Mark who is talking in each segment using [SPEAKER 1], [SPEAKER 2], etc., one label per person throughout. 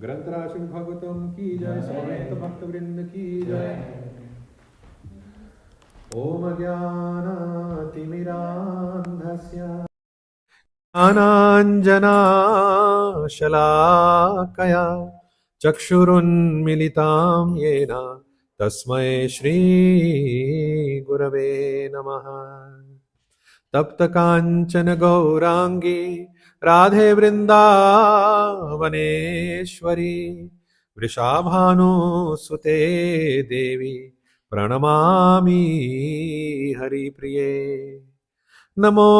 [SPEAKER 1] ग्रंथराज श्रीमद् भागवतम की जय, समेत भक्तवृंद की जय। ओम ज्ञानातिमिरान्धस्य ज्ञानाञ्जनाशलाकया चक्षुरुन्मिलितां येन तस्मै श्रीगुरवे नमः। तप्तकाञ्चन गौरांगी राधे वृन्दावनेश्वरी वृषाभानुसुते देवी प्रणमामि हरिप्रिये। नमो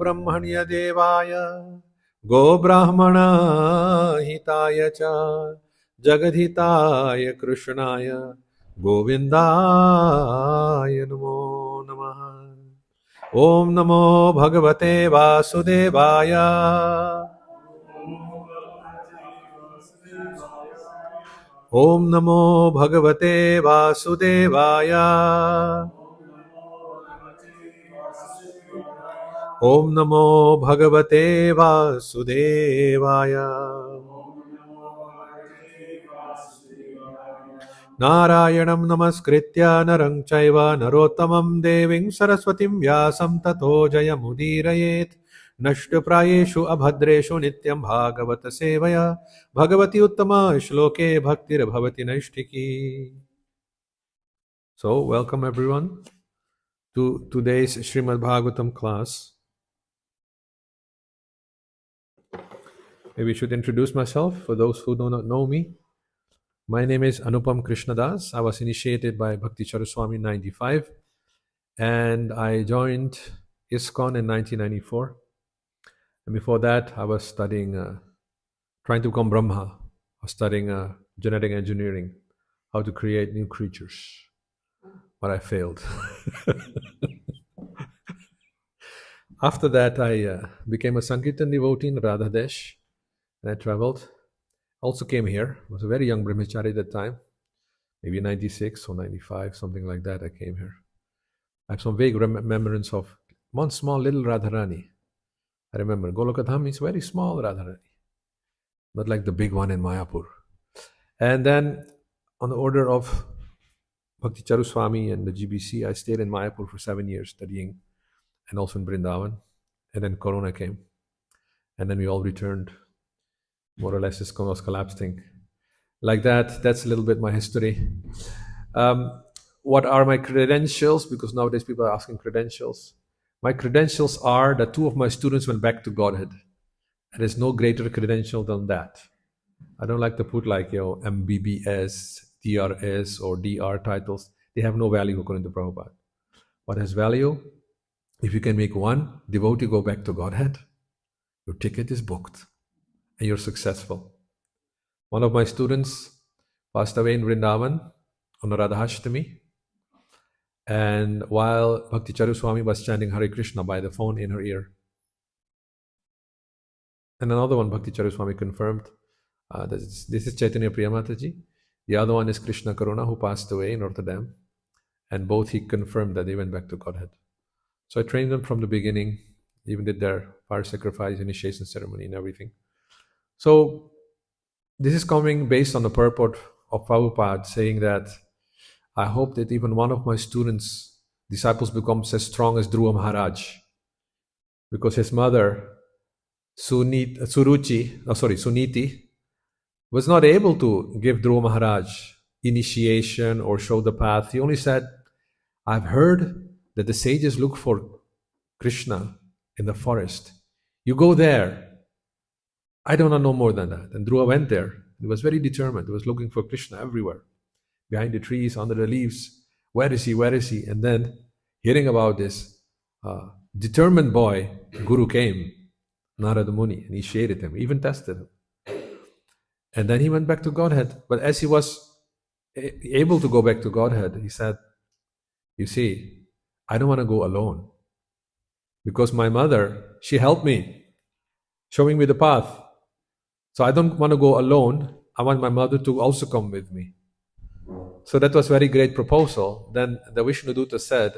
[SPEAKER 1] ब्रह्मण्यदेवाय गोब्राह्मणहिताय च जगद्धिताय कृष्णाय गोविन्दाय नमो नमः। ओम नमो भगवते वासुदेवाय। ओम नमो भगवते वासुदेवाय। ओम नमो भगवते वासुदेवाय। नारायणं नमस्कृत्य नरं चैव नरोत्तमं देवीं सरस्वतीं व्यासं ततो जयमुदीरयेत्। नष्टप्रायेषु अभद्रेषु नित्यं भागवत सेवया भगवती उत्तमा श्लोके भक्तिर्भवति नैष्ठिकी। So, welcome everyone to today's Srimad Bhagavatam class. Maybe I should introduce myself for those who do not know me. My name is Anupama Krishna. I was initiated by Bhakti Charaswami in 95, and I joined ISKCON in 1994. And before that, I was studying, trying to become Brahma. I was studying genetic engineering, how to create new creatures. But I failed. After that, I became a Sankirtan devotee in Radhadesh, and I traveled. Also came here. I was a very young brahmachari at that time, maybe 96 or 95, something like that. I came here. I have some vague remembrance of one small little Radharani. I remember Golokadham is very small Radharani, not like the big one in Mayapur. And then on the order of Bhakti Charuswami and the GBC, I stayed in Mayapur for 7 years studying, and also in Vrindavan. And then Corona came. And then we all returned. More or less, ISKCON was collapsing. Like that, that's a little bit my history. What are my credentials? Because nowadays people are asking credentials. My credentials are that 2 of my students went back to Godhead. And there's no greater credential than that. I don't like to put like, MBBS, DRS, or DR titles. They have no value according to Prabhupada. What has value? If you can make one devotee go back to Godhead, your ticket is booked and you're successful. One of my students passed away in Vrindavan on Radhashtami. And while Bhakti Charuswami was chanting Hare Krishna by the phone in her ear. And another one, Bhakti Charuswami confirmed, this is Chaitanya Priyamataji. The other one is Krishna Karuna, who passed away in Rotterdam. And both he confirmed that they went back to Godhead. So I trained them from the beginning, even did their fire sacrifice, initiation ceremony and everything. So this is coming based on the purport of Prabhupada saying that I hope that even one of my students' disciples becomes as strong as Dhruva Maharaj, because his mother, Suniti, was not able to give Dhruva Maharaj initiation or show the path. He only said, I've heard that the sages look for Krishna in the forest. You go there. I do not know more than that. And Dhruva went there. He was very determined. He was looking for Krishna everywhere. Behind the trees, under the leaves. Where is he? Where is he? And then, hearing about this determined boy, Guru came, Narada Muni, and initiated him, even tested him. And then he went back to Godhead. But as he was able to go back to Godhead, he said, you see, I don't want to go alone. Because my mother, she helped me, showing me the path. So I don't want to go alone. I want my mother to also come with me. So that was a very great proposal. Then the Vishnuduta said,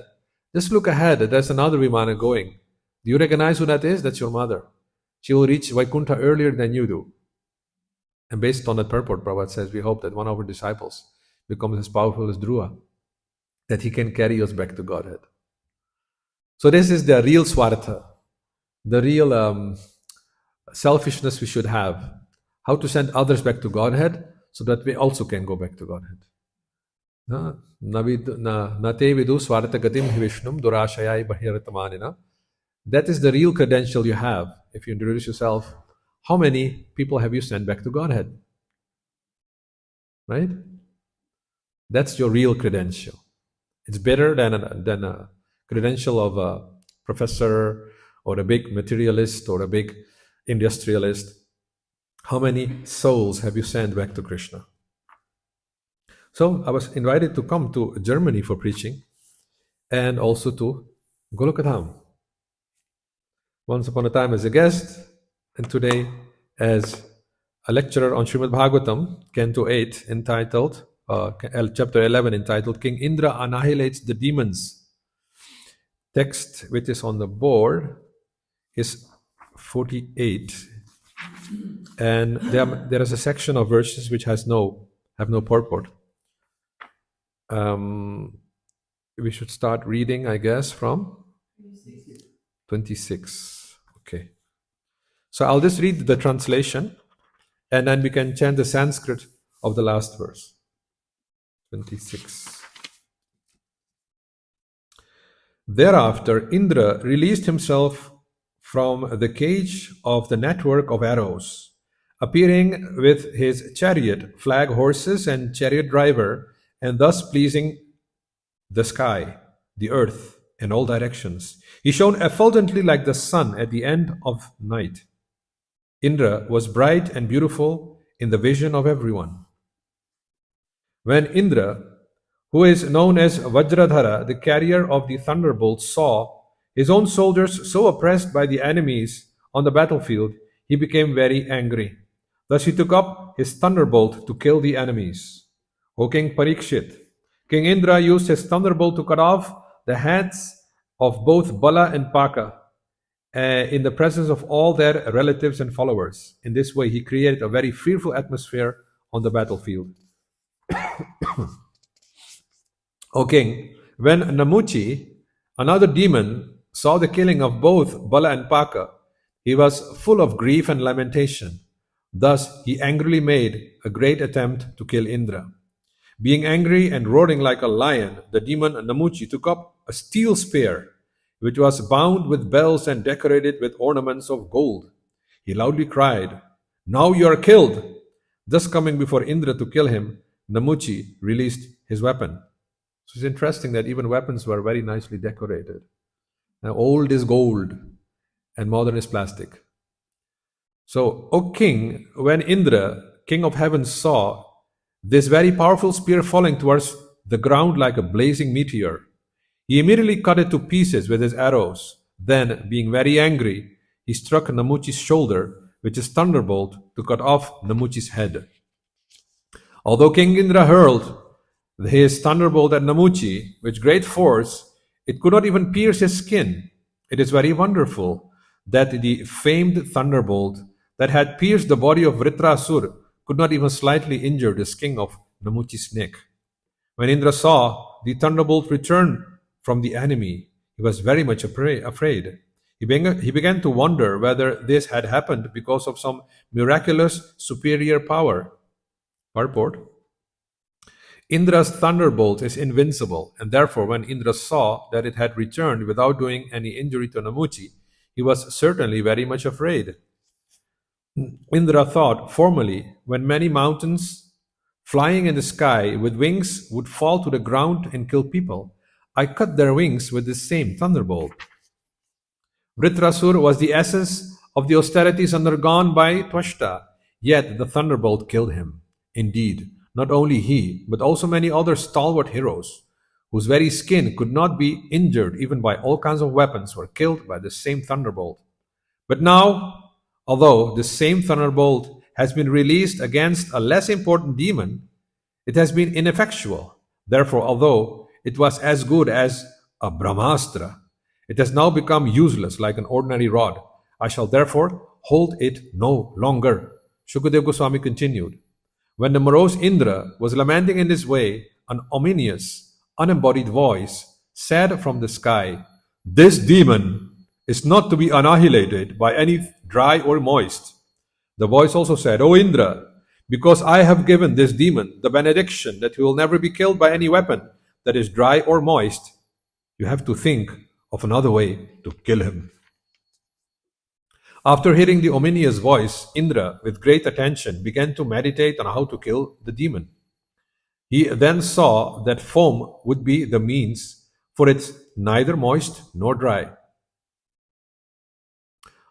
[SPEAKER 1] just look ahead, there's another Vimana going. Do you recognize who that is? That's your mother. She will reach Vaikuntha earlier than you do. And based on that purport, Prabhupada says, we hope that one of our disciples becomes as powerful as Dhruva, that he can carry us back to Godhead. So this is the real swartha, the real selfishness we should have. How to send others back to Godhead so that we also can go back to Godhead. Nate vidu swartha gatim vishnum durashayai bahiratamanina. That is the real credential you have. If you introduce yourself, how many people have you sent back to Godhead? Right? That's your real credential. It's better than a credential of a professor or a big materialist or a big industrialist. How many souls have you sent back to Krishna? So I was invited to come to Germany for preaching and also to Golokadham. Once upon a time as a guest, and today as a lecturer on Srimad Bhagavatam, Canto 8, entitled, chapter 11, entitled King Indra Annihilates the Demons. Text which is on the board is 48. And there is a section of verses which have no purport. We should start reading, I guess, from 26. Okay. So I'll just read the translation and then we can chant the Sanskrit of the last verse. 26. Thereafter, Indra released himself from the cage of the network of arrows, appearing with his chariot, flag horses, and chariot driver, and thus pleasing the sky, the earth, in all directions. He shone effulgently like the sun at the end of night. Indra was bright and beautiful in the vision of everyone. When Indra, who is known as Vajradhara, the carrier of the thunderbolt, saw his own soldiers so oppressed by the enemies on the battlefield, he became very angry. Thus he took up his thunderbolt to kill the enemies. O King Parikshit, King Indra used his thunderbolt to cut off the heads of both Bala and Paka in the presence of all their relatives and followers. In this way, he created a very fearful atmosphere on the battlefield. O King, when Namuchi, another demon, saw the killing of both Bala and Paka, he was full of grief and lamentation. Thus, he angrily made a great attempt to kill Indra. Being angry and roaring like a lion, the demon Namuchi took up a steel spear, which was bound with bells and decorated with ornaments of gold. He loudly cried, "Now you are killed!" Thus coming before Indra to kill him, Namuchi released his weapon. So it's interesting that even weapons were very nicely decorated. Now, old is gold and modern is plastic. So, O king, when Indra, king of heaven, saw this very powerful spear falling towards the ground like a blazing meteor, he immediately cut it to pieces with his arrows. Then, being very angry, he struck Namuchi's shoulder with his thunderbolt to cut off Namuchi's head. Although King Indra hurled his thunderbolt at Namuchi with great force, it could not even pierce his skin. It is very wonderful that the famed thunderbolt that had pierced the body of Vritrasur could not even slightly injure the skin of Namuchi's neck. When Indra saw the thunderbolt return from the enemy, he was very much afraid. He began to wonder whether this had happened because of some miraculous superior power. Purport: Indra's thunderbolt is invincible, and therefore when Indra saw that it had returned without doing any injury to Namuchi, he was certainly very much afraid. Indra thought formerly, when many mountains flying in the sky with wings would fall to the ground and kill people, I cut their wings with this same thunderbolt. Vritrasur was the essence of the austerities undergone by Twashta, yet the thunderbolt killed him. Indeed, not only he, but also many other stalwart heroes, whose very skin could not be injured even by all kinds of weapons, were killed by the same thunderbolt. But now, although the same thunderbolt has been released against a less important demon, it has been ineffectual. Therefore, although it was as good as a Brahmastra, it has now become useless like an ordinary rod. I shall therefore hold it no longer. Shukadeva Goswami continued, when the morose Indra was lamenting in this way, an ominous, unembodied voice said from the sky, "This demon is not to be annihilated by any dry or moist." The voice also said, "O Indra, because I have given this demon the benediction that he will never be killed by any weapon that is dry or moist, you have to think of another way to kill him." After hearing the ominous voice, Indra, with great attention, began to meditate on how to kill the demon. He then saw that foam would be the means, for it's neither moist nor dry.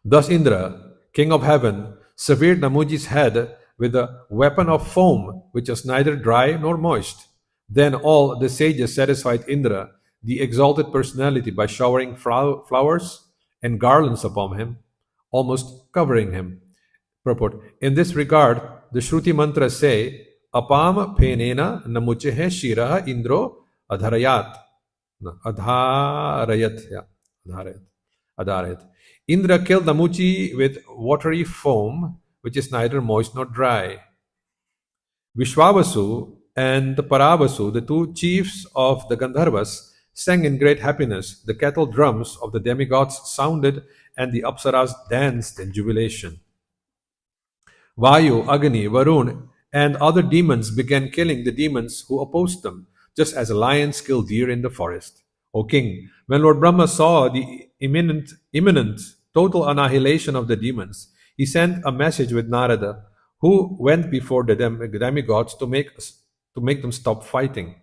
[SPEAKER 1] Thus Indra, king of heaven, severed Namuji's head with a weapon of foam, which was neither dry nor moist. Then all the sages satisfied Indra, the exalted personality, by showering flowers and garlands upon him, almost covering him. Purport. In this regard, the Shruti mantras say, "Apam penena namuchehe shiraha indro adharayat." No, adharayat. Yeah, adharayat. Adharayat. Indra killed Namuchi with watery foam, which is neither moist nor dry. Vishwavasu and Paravasu, the two chiefs of the Gandharvas, sang in great happiness. The kettle drums of the demigods sounded, and the Apsaras danced in jubilation. Vayu, Agni, Varun, and other demons began killing the demons who opposed them, just as lions kill deer in the forest. O king, when Lord Brahma saw the imminent total annihilation of the demons, he sent a message with Narada, who went before the demigods to make them stop fighting.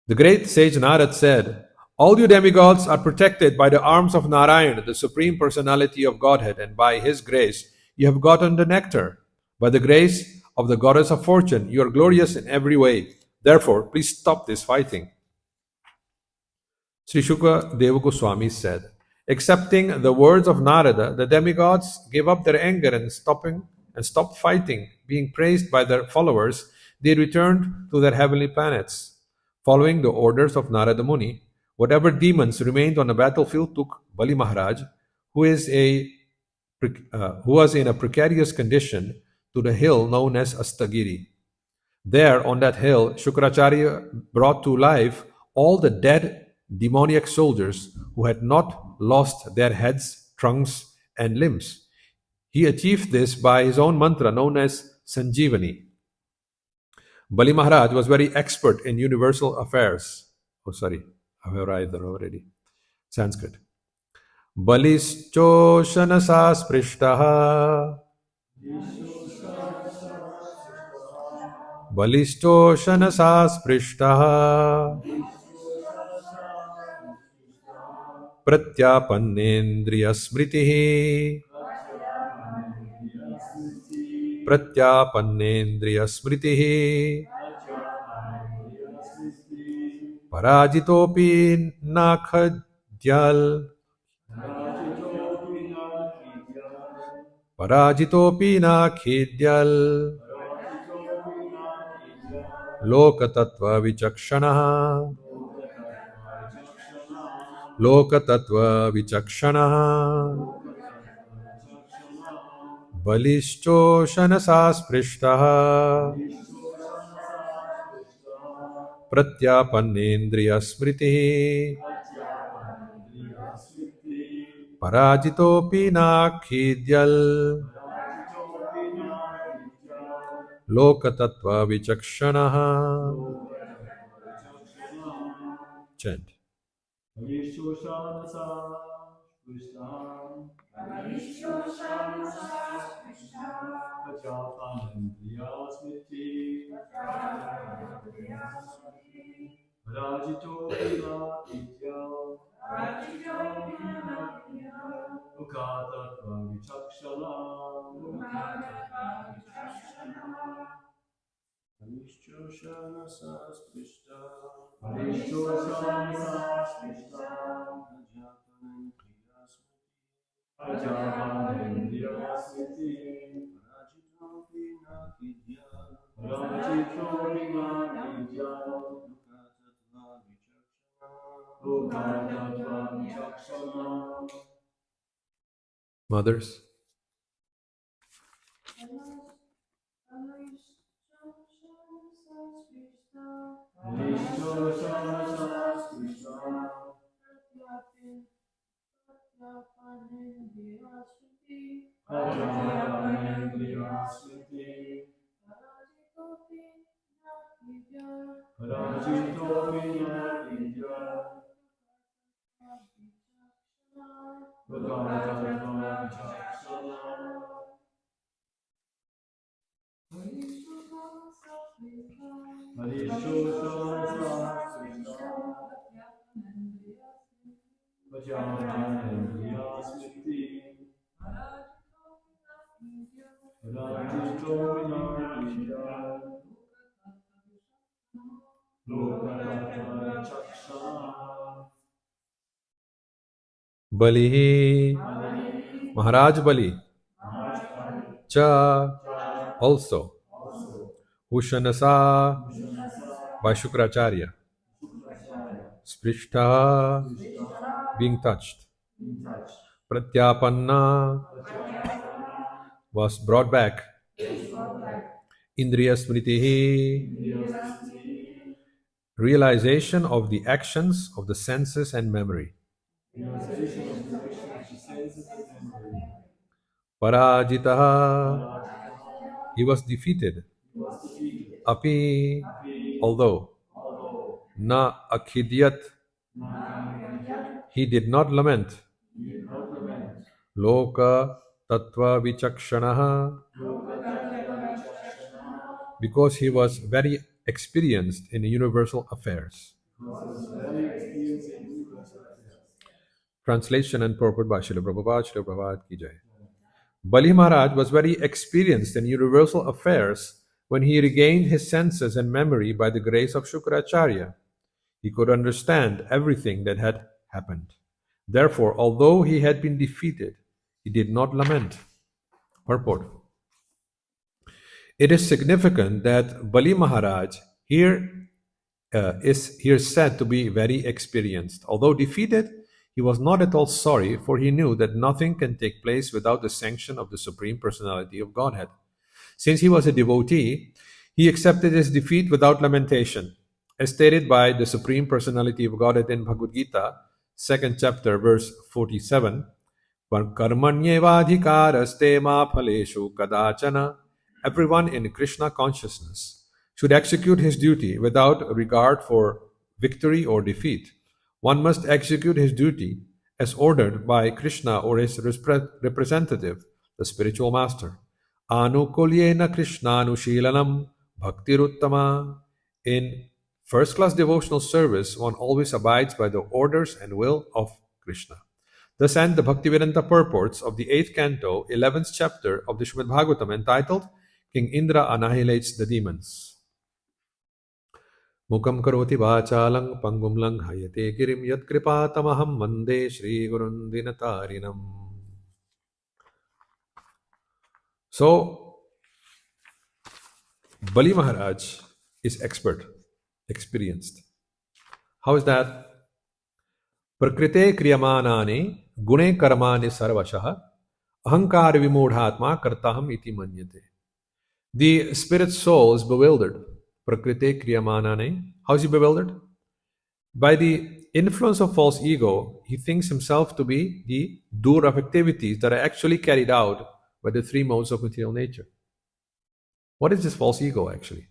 [SPEAKER 1] The great sage Narad said, "All you demigods are protected by the arms of Narayan, the Supreme Personality of Godhead, and by His grace you have gotten the nectar. By the grace of the Goddess of Fortune, you are glorious in every way. Therefore, please stop this fighting." Sri Shuka Deva Goswami said, accepting the words of Narada, the demigods gave up their anger and stopped fighting. Being praised by their followers, they returned to their heavenly planets. Following the orders of Narada Muni, whatever demons remained on the battlefield took Bali Maharaj, who was in a precarious condition, to the hill known as Astagiri. There, on that hill, Shukracharya brought to life all the dead demoniac soldiers who had not lost their heads, trunks, and limbs. He achieved this by his own mantra known as Sanjeevani. Bali Maharaj was very expert in universal affairs. Oh, sorry, I've arrived there already. Sanskrit. Balischoshana sprishtaha. Balistoshana sprishtaha. Pratyapannendriya smritihi. Pratyapannendriya smritihi. Parajitopi nakhajyal. Parajitopi nakhidyal. Lokatattva vichakshanaha. Lokatattva vichakshanaha. Balishchoshana sprishtaha. Pratyapannendriya smritihi. Parajitopi nakhidyal. Lokatattva vichakshanaha. Chant. Mothers, Balihi, Maharaj Bali, Cha, also, Ushanasa, by Shukracharya, Sprishta, being touched, Pratyapanna, was brought back, Indriya Smritihi, realization of the actions of the senses and memory, Parajitaha, he was defeated, Api, although, Na Akhidyat, he did not lament, Loka Tattva Vichakshanaha, because he was very experienced in universal affairs. Translation and purport by Srila Prabhupada, Srila Prabhupada ki jai. Bali Maharaj was very experienced in universal affairs when he regained his senses and memory by the grace of Shukracharya. He could understand everything that had happened. Therefore, although he had been defeated, he did not lament. Purport. It is significant that Bali Maharaj is here said to be very experienced. Although defeated, he was not at all sorry, for he knew that nothing can take place without the sanction of the Supreme Personality of Godhead. Since he was a devotee, he accepted his defeat without lamentation, as stated by the Supreme Personality of Godhead in Bhagavad Gita, 2nd chapter, verse 47. Karmanyevadhikaraste ma phaleshu kadachana. Everyone in Krishna consciousness should execute his duty without regard for victory or defeat. One must execute his duty as ordered by Krishna or his representative, the spiritual master. Anukulyena Krishnanushilanam bhaktiruttama. In first-class devotional service, one always abides by the orders and will of Krishna. Thus end the Bhaktivedanta purports of the 8th canto, 11th chapter of the Srimad Bhagavatam, entitled King Indra Annihilates the Demons. Mukam karoti vachalang pangum lang hayate girim yat kripatamaham vande Shri Gurun Dinatarinam. So, Bali Maharaj is expert, experienced. How is that? Prakrite kriyamanani gune karmani sarvashaha ahankar vimudhatma kartaham iti manyate. The spirit soul is bewildered. Prakrite kriyamanani. How is he bewildered? By the influence of false ego, he thinks himself to be the doer of activities that are actually carried out by the three modes of material nature. What is this false ego actually?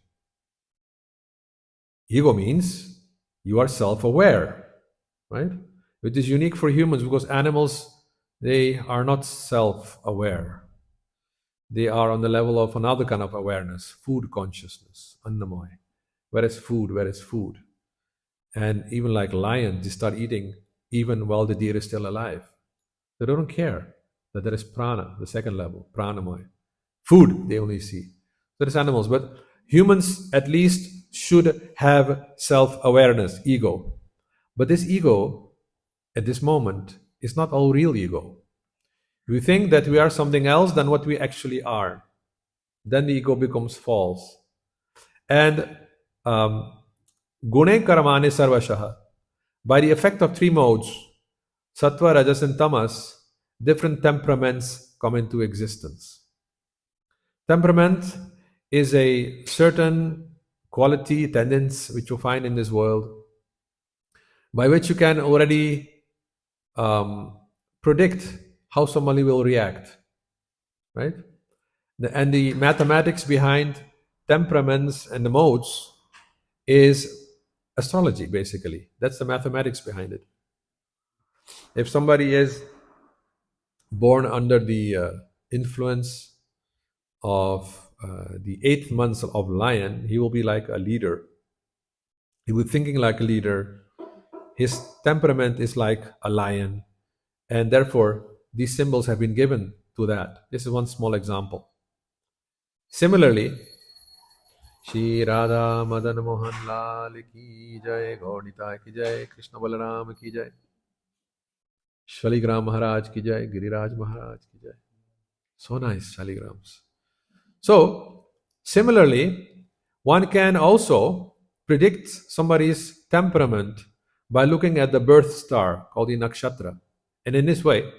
[SPEAKER 1] Ego means you are self-aware, right? Which is unique for humans because animals, they are not self-aware. They are on the level of another kind of awareness, food consciousness, annamoy. Where is food? And even like lions, they start eating even while the deer is still alive. They don't care that there is prana, the second level, pranamoy. Food, they only see. There is animals, but humans at least should have self-awareness, ego. But this ego, at this moment, is not all real ego. We think that we are something else than what we actually are. Then the ego becomes false. And gune karamane sarvashaha. By the effect of three modes, sattva, rajas and tamas, different temperaments come into existence. Temperament is a certain quality, tenets which you find in this world, by which you can already predict how somebody will react, right? And the mathematics behind temperaments and the modes is astrology, basically. That's the mathematics behind it. If somebody is born under the influence of the 8 months of lion, he will be like a leader. He will be thinking like a leader. His temperament is like a lion. And therefore, these symbols have been given to that. This is one small example. Similarly, Shri Radha Madan Mohan Lal ki jai, Gaudita ki jai, Krishna Balaram ki jai, Shaligram Maharaj ki jai, Giriraj Maharaj ki jai. So nice, Shaligrams. So, similarly, one can also predict somebody's temperament by looking at the birth star called the nakshatra. And in this way,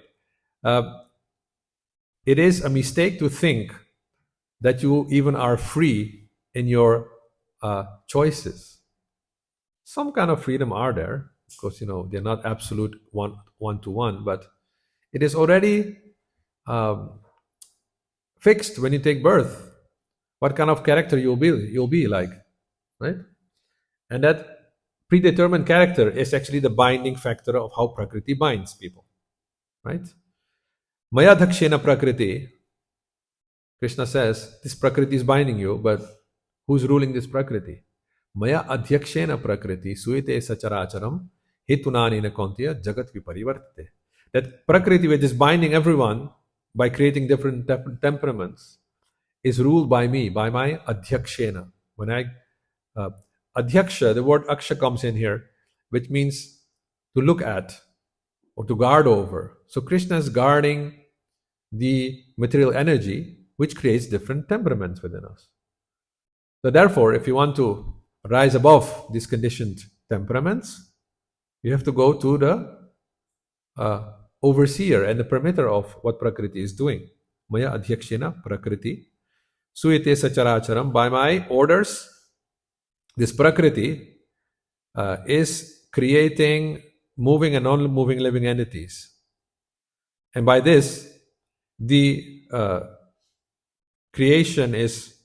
[SPEAKER 1] it is a mistake to think that you even are free in your choices. Some kind of freedom are there. Of course, they're not absolute one-to-one, but it is already fixed when you take birth. What kind of character you'll be like, right? And that predetermined character is actually the binding factor of how Prakriti binds people, right? Maya dhakshena Prakriti, Krishna says, this Prakriti is binding you, but who's ruling this Prakriti? Maya adhyakshena Prakriti suyate sacharacharam hetunanina kontya jagat viparivartate. That Prakriti, which is binding everyone by creating different temperaments, is ruled by me, by my adhyakshena. When I adhyaksha, the word aksha comes in here, which means to look at or to guard over. So Krishna is guarding the material energy, which creates different temperaments within us. So therefore, if you want to rise above these conditioned temperaments, you have to go to the overseer and the permitter of what Prakriti is doing. Maya adhyakshena Prakriti suyate sacharacharam. By my orders, this Prakriti is creating moving and non-moving living entities. And by this, the creation is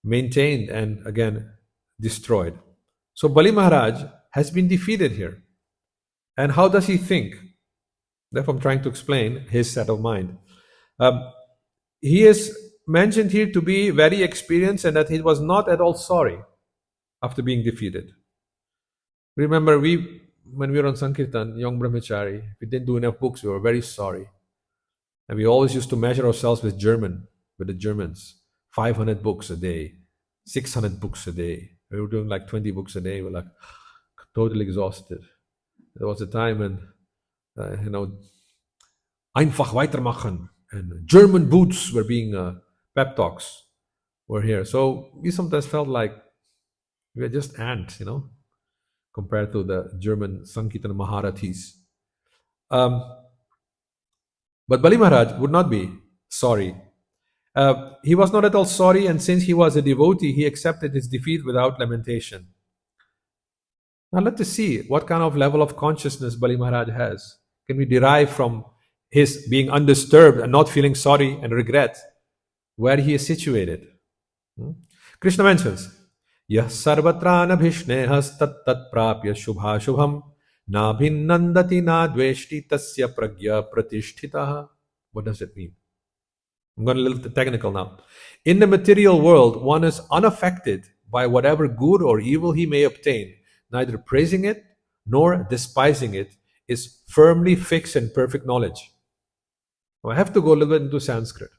[SPEAKER 1] maintained and again destroyed. So Bali Maharaj has been defeated here. And how does he think? Therefore, I'm trying to explain his set of mind. He is mentioned here to be very experienced and that he was not at all sorry after being defeated. Remember, when we were on Sankirtan, young brahmachari, we didn't do enough books, we were very sorry. And we always used to measure ourselves with the Germans. 500 books a day, 600 books a day. We were doing like 20 books a day. We were like totally exhausted. There was a time when, einfach weitermachen and German boots were being pep talks were here. So we sometimes felt like we were just ants, compared to the German Sankirtan Maharathis. But Bali Maharaj would not be sorry. He was not at all sorry, and since he was a devotee, he accepted his defeat without lamentation. Now let us see what kind of level of consciousness Bali Maharaj has. Can we derive from his being undisturbed and not feeling sorry and regret where he is situated? Krishna mentions, Yah sarvatra nabhishnehas tat tat prapya shubha shubham na bhinnandati na dveshti tasya pragya pratishtitaha. What does it mean? I'm going a little technical now. In the material world, one is unaffected by whatever good or evil he may obtain. Neither praising it nor despising it is firmly fixed in perfect knowledge. Now I have to go a little bit into Sanskrit.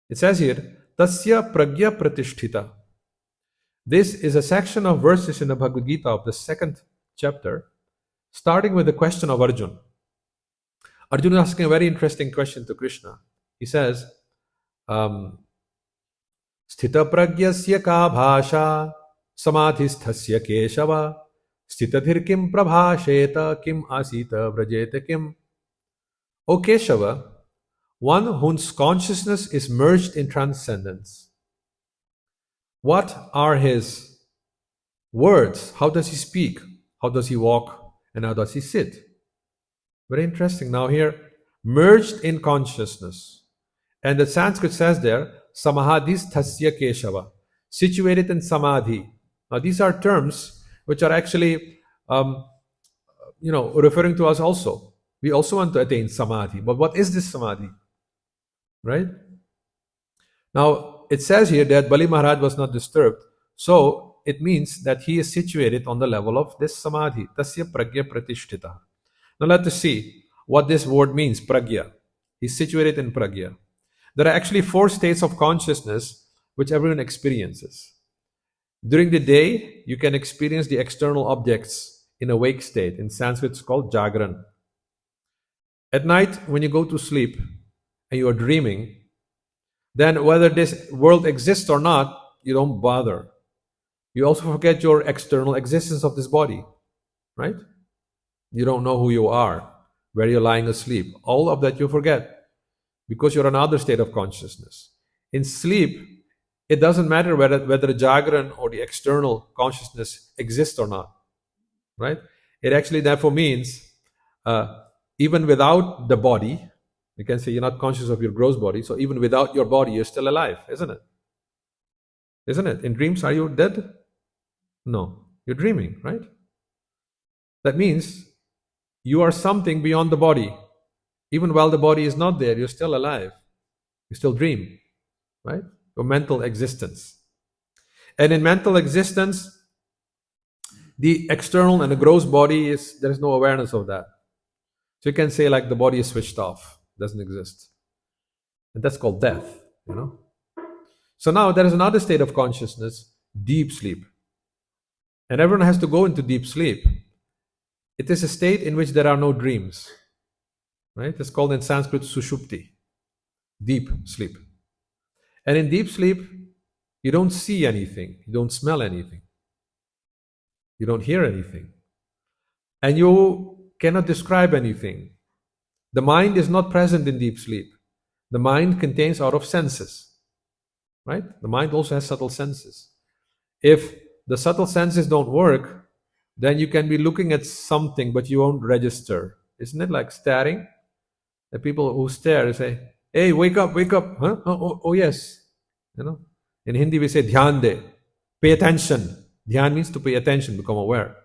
[SPEAKER 1] It says here, Tasya pragya pratishtita. This is a section of verses in the Bhagavad Gita of the 2nd chapter, starting with the question of Arjuna. Arjuna is asking a very interesting question to Krishna. He says, Sthita pragyasya ka bhasha samadhisthasya keshava sthitadhir kim prabhasheta kim asita vrajeta kim. O Keshava, one whose consciousness is merged in transcendence. What are his words? How does he speak? How does he walk? And how does he sit? Very interesting. Now, here, merged in consciousness. And the Sanskrit says there, Samahadis Tasya Keshava, situated in Samadhi. Now, these are terms which are actually, referring to us also. We also want to attain Samadhi. But what is this Samadhi? Right? Now, it says here that Bali Maharaj was not disturbed. So, it means that he is situated on the level of this Samadhi. Tasya Pragya Pratishtita. Now, let us see what this word means, Pragya. He's situated in Pragya. There are actually 4 states of consciousness which everyone experiences. During the day, you can experience the external objects in a wake state. In Sanskrit, it's called Jagran. At night, when you go to sleep and you are dreaming, then whether this world exists or not, you don't bother. You also forget your external existence of this body, right? You don't know who you are, where you're lying asleep. All of that you forget because you're in another state of consciousness. In sleep, it doesn't matter whether the Jagran or the external consciousness exists or not, right? It actually therefore means even without the body, you can say you're not conscious of your gross body, so even without your body, you're still alive, isn't it? Isn't it? In dreams, are you dead? No, you're dreaming, right? That means you are something beyond the body. Even while the body is not there, you're still alive. You still dream, right? Your mental existence. And in mental existence, the external and the gross body there's no awareness of that. So you can say like the body is switched off, doesn't exist. And that's called death, So now there is another state of consciousness, deep sleep. And everyone has to go into deep sleep. It is a state in which there are no dreams. Right? It's called in Sanskrit sushupti, deep sleep. And in deep sleep, you don't see anything, you don't smell anything, you don't hear anything, and you cannot describe anything. The mind is not present in deep sleep. The mind contains out of senses. Right? The mind also has subtle senses. If the subtle senses don't work, then you can be looking at something, but you won't register. Isn't it like staring? The people who stare, they say, "Hey, wake up, wake up." Huh? Oh, yes. In Hindi we say, "Dhyan de." Pay attention. Dhyan means to pay attention, become aware.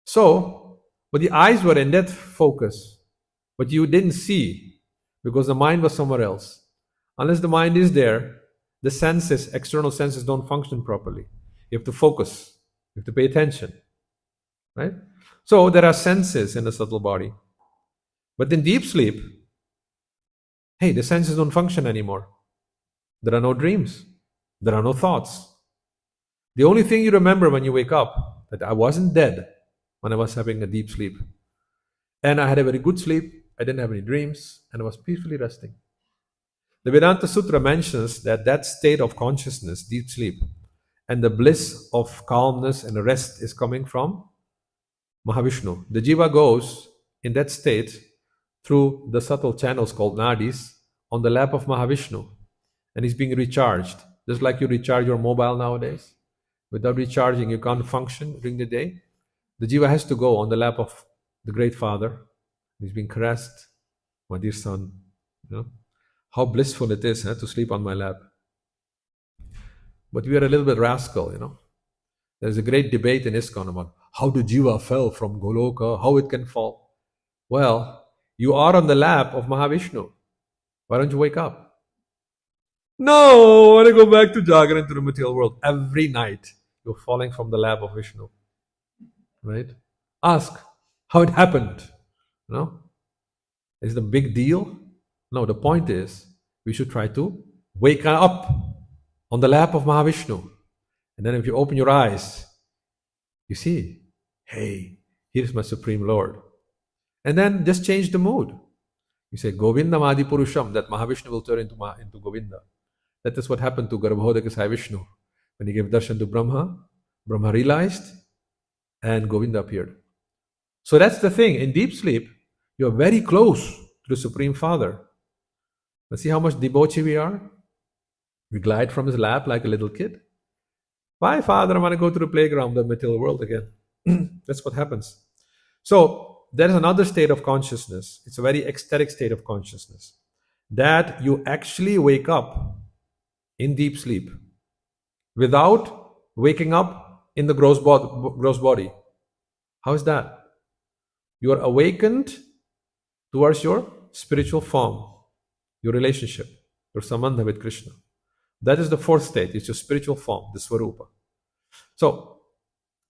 [SPEAKER 1] So, but the eyes were in that focus, but you didn't see because the mind was somewhere else. Unless the mind is there, the senses, external senses don't function properly. You have to focus. You have to pay attention. Right? So there are senses in the subtle body. But in deep sleep, hey, the senses don't function anymore. There are no dreams. There are no thoughts. The only thing you remember when you wake up, that I wasn't dead when I was having a deep sleep. And I had a very good sleep. I didn't have any dreams. And I was peacefully resting. The Vedanta Sutra mentions that state of consciousness, deep sleep, and the bliss of calmness and rest is coming from Mahavishnu. The jiva goes in that state through the subtle channels called nadis on the lap of Mahavishnu, and he's being recharged. Just like you recharge your mobile nowadays. Without recharging, you can't function during the day. The jiva has to go on the lap of the Great Father. He's being caressed. My dear son, how blissful it is to sleep on my lap. But we are a little bit rascal, There's a great debate in ISKCON about how the jiva fell from Goloka, how it can fall. Well, you are on the lap of Mahavishnu. Why don't you wake up? No, I want to go back to Jagran, to the material world. Every night, you're falling from the lap of Vishnu. Right? Ask how it happened. Is it a big deal? No, the point is, we should try to wake up on the lap of Mahavishnu. And then if you open your eyes, you see, hey, here's my Supreme Lord. And then just change the mood. You say, Govinda Madi Purusham, that Mahavishnu will turn into Govinda. That is what happened to Garbhodaka Sai Vishnu. When he gave darshan to Brahma, Brahma realized, and Govinda appeared. So that's the thing. In deep sleep, you're very close to the Supreme Father. But see how much debauchee we are? We glide from his lap like a little kid. Bye, Father, I want to go to the playground, the material world again. That's what happens. So there is another state of consciousness. It's a very ecstatic state of consciousness that you actually wake up in deep sleep without waking up in the gross body. How is that? You are awakened towards your spiritual form, your relationship, your sambandha with Krishna. That is the fourth state. It's your spiritual form, the Swarupa. So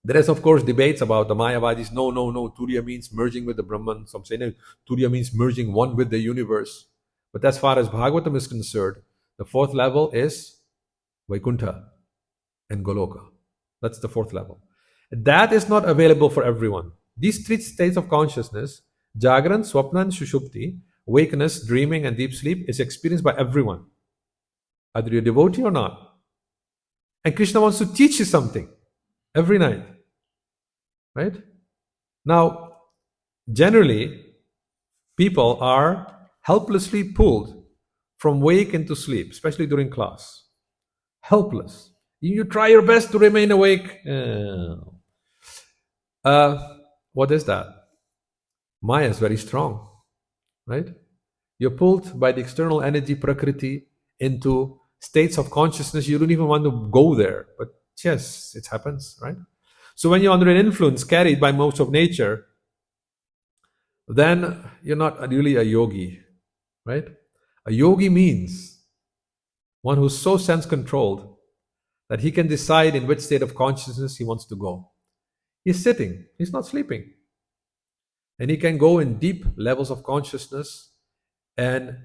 [SPEAKER 1] there is, of course, debates about the Mayavadis. No, Turiya means merging with the Brahman. Some say, no, Turiya means merging one with the universe. But as far as Bhagavatam is concerned, the fourth level is Vaikuntha and Goloka. That's the fourth level. That is not available for everyone. These three states of consciousness, Jagran, Swapna, and Shushupti, awakeness, dreaming, and deep sleep, is experienced by everyone, either you're a devotee or not. And Krishna wants to teach you something every night. Right? Now, generally, people are helplessly pulled from wake into sleep, especially during class. Helpless. You try your best to remain awake. What is that? Maya is very strong, right? You're pulled by the external energy, Prakriti, into states of consciousness. You don't even want to go there, but yes, it happens, right? So when you're under an influence carried by modes of nature, then you're not really a yogi, right? A yogi means one who's so sense-controlled that he can decide in which state of consciousness he wants to go. He's sitting, he's not sleeping. And he can go in deep levels of consciousness and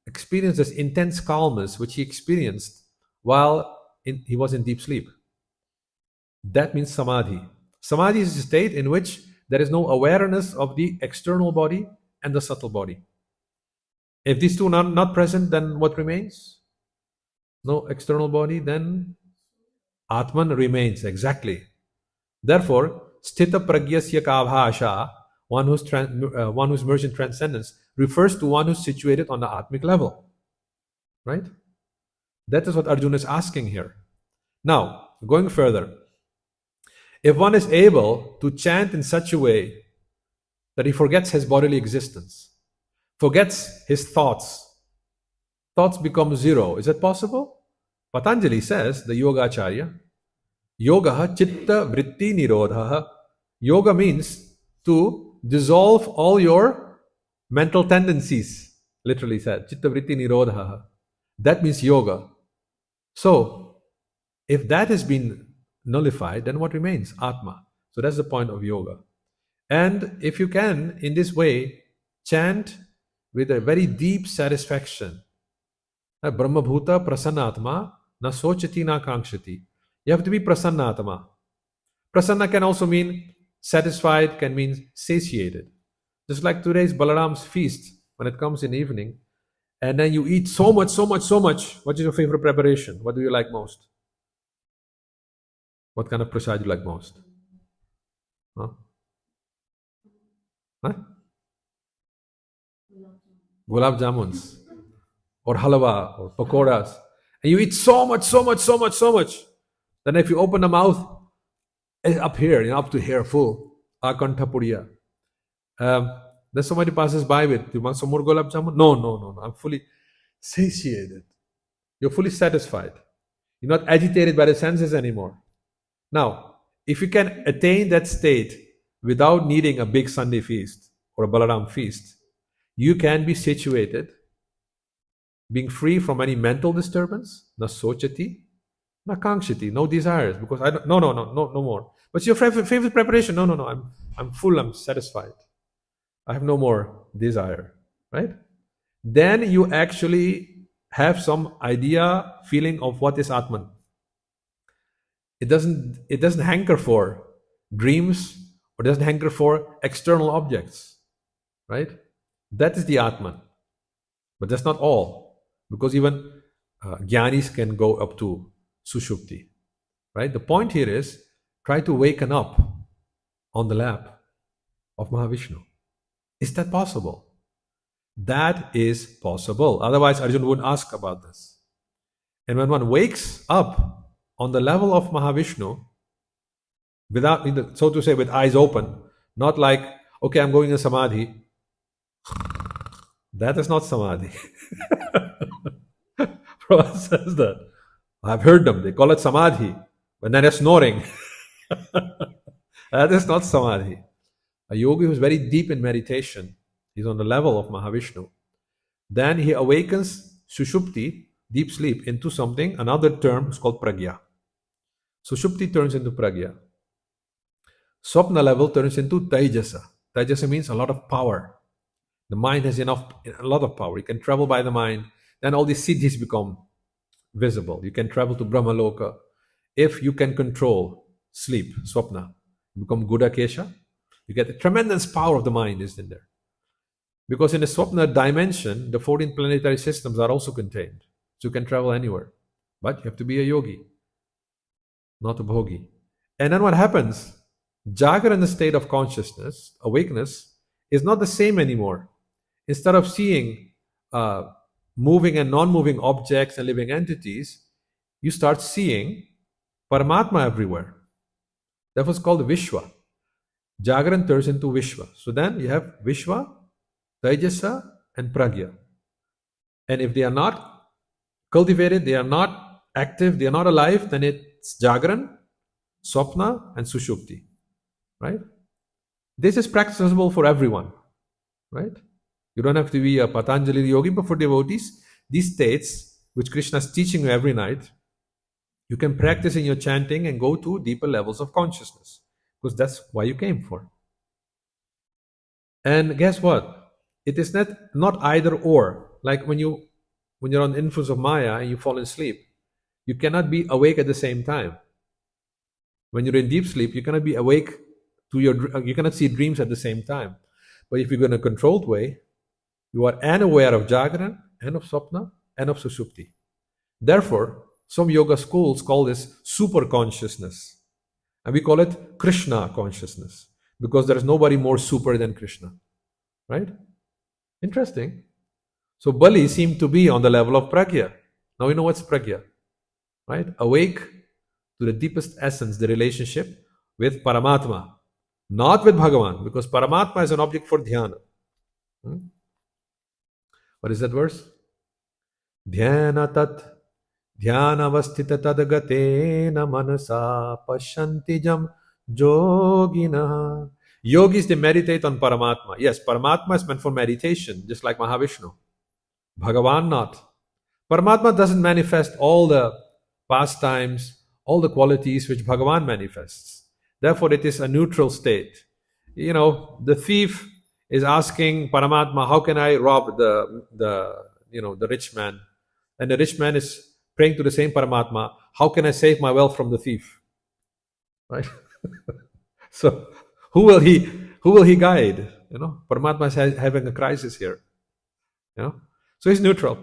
[SPEAKER 1] experience this intense calmness which he experienced while he was in deep sleep. That means samadhi. Samadhi is a state in which there is no awareness of the external body and the subtle body. If these two are not present, then what remains? No external body, then Atman remains, exactly. Therefore, Sthita Pragyasya Kavhasha, one who's merged in transcendence, refers to one who's situated on the Atmic level. Right? That is what Arjuna is asking here. Now, going further, if one is able to chant in such a way that he forgets his bodily existence, forgets his thoughts become zero, is it possible? Patanjali says, the Yogacharya, Yoga chitta vritti nirodha. Yoga means to dissolve all your mental tendencies, literally said. Chitta vritti nirodha. That means yoga. So, if that has been nullified, then what remains? Atma. So that's the point of yoga. And if you can, in this way, chant with a very deep satisfaction. Brahma bhuta prasannatma na sochati na kankshati. You have to be prasannatma. Prasanna can also mean satisfied, can mean satiated. Just like today's Balaram's feast, when it comes in the evening, and then you eat so much. What is your favorite preparation? What do you like most? What kind of prasad do you like most? Huh? Gulab jamuns, or halwa, or pakoras. And you eat so much. Then if you open the mouth, it's up here, up to here, full. Akantha puriya. Then somebody passes by with, you want some more gulab jamun? No. I'm fully satiated. You're fully satisfied. You're not agitated by the senses anymore. Now, if you can attain that state without needing a big Sunday feast or a Balaram feast, you can be situated, being free from any mental disturbance, na sochati, na kankshati, no desires, because I don't, no more. What's your favorite preparation? No, I'm full, I'm satisfied. I have no more desire, right? Then you actually have some idea, feeling of what is Atman. It doesn't hanker for dreams or doesn't hanker for external objects, right? That is the Atman. But that's not all, because even Gyanis can go up to Sushupti, right? The point here is try to waken up on the lap of Mahavishnu. Is that possible? That is possible. Otherwise, Arjuna wouldn't ask about this. And when one wakes up on the level of Mahavishnu, without, so to say, with eyes open, not like, okay, I'm going in samadhi. That is not samadhi. Prabhupada says that. I've heard them. They call it samadhi. When they're snoring. That is not samadhi. A yogi who's very deep in meditation, he's on the level of Mahavishnu. Then he awakens sushupti, deep sleep, into something, another term is called pragya. Sushupti turns into pragya. Swapna level turns into taijasa. Taijasa means a lot of power. The mind has a lot of power. You can travel by the mind. Then all these siddhis become visible. You can travel to Brahmaloka. If you can control sleep, swapna, you become Gudakesha. You get the tremendous power of the mind is in there. Because in the swapna dimension, the 14 planetary systems are also contained. So you can travel anywhere. But you have to be a yogi, not a bhogi. And then what happens? Jagrana state of consciousness, awakeness, is not the same anymore. Instead of seeing moving and non-moving objects and living entities, you start seeing Paramatma everywhere. That was called Vishwa. Jagran turns into Vishwa. So then you have Vishwa, Taijasa, and Pragya. And if they are not cultivated, they are not active, they are not alive, then it's Jagran, Swapna, and Sushupti. Right? This is practicable for everyone. Right? You don't have to be a Patanjali yogi, but for devotees, these states, which Krishna is teaching you every night, you can practice in your chanting and go to deeper levels of consciousness. Because that's why you came for. And guess what? It is not either or. Like when you're on the influence of Maya and you fall asleep, you cannot be awake at the same time. When you're in deep sleep, you cannot be awake you cannot see dreams at the same time. But if you're in a controlled way, you are unaware of Jagran and of Swapna and of Sushupti. Therefore, some yoga schools call this super consciousness. And we call it Krishna consciousness. Because there is nobody more super than Krishna. Right? Interesting. So Bali seemed to be on the level of Pragya. Now we know what's Pragya. Right? Awake to the deepest essence, the relationship with Paramatma. Not with Bhagavan. Because Paramatma is an object for dhyana. What is that verse? Dhyana tat dhyanavasthita tadagatena manasa pashyantijam yogina. Yogis, they meditate on Paramatma. Yes, Paramatma is meant for meditation, just like Mahavishnu. Bhagavan not. Paramatma doesn't manifest all the pastimes, all the qualities which Bhagavan manifests. Therefore, it is a neutral state. The thief is asking Paramatma, how can I rob the rich man? And the rich man is praying to the same Paramatma, how can I save my wealth from the thief? Right? So who will he guide? Paramatma is having a crisis here. So he's neutral.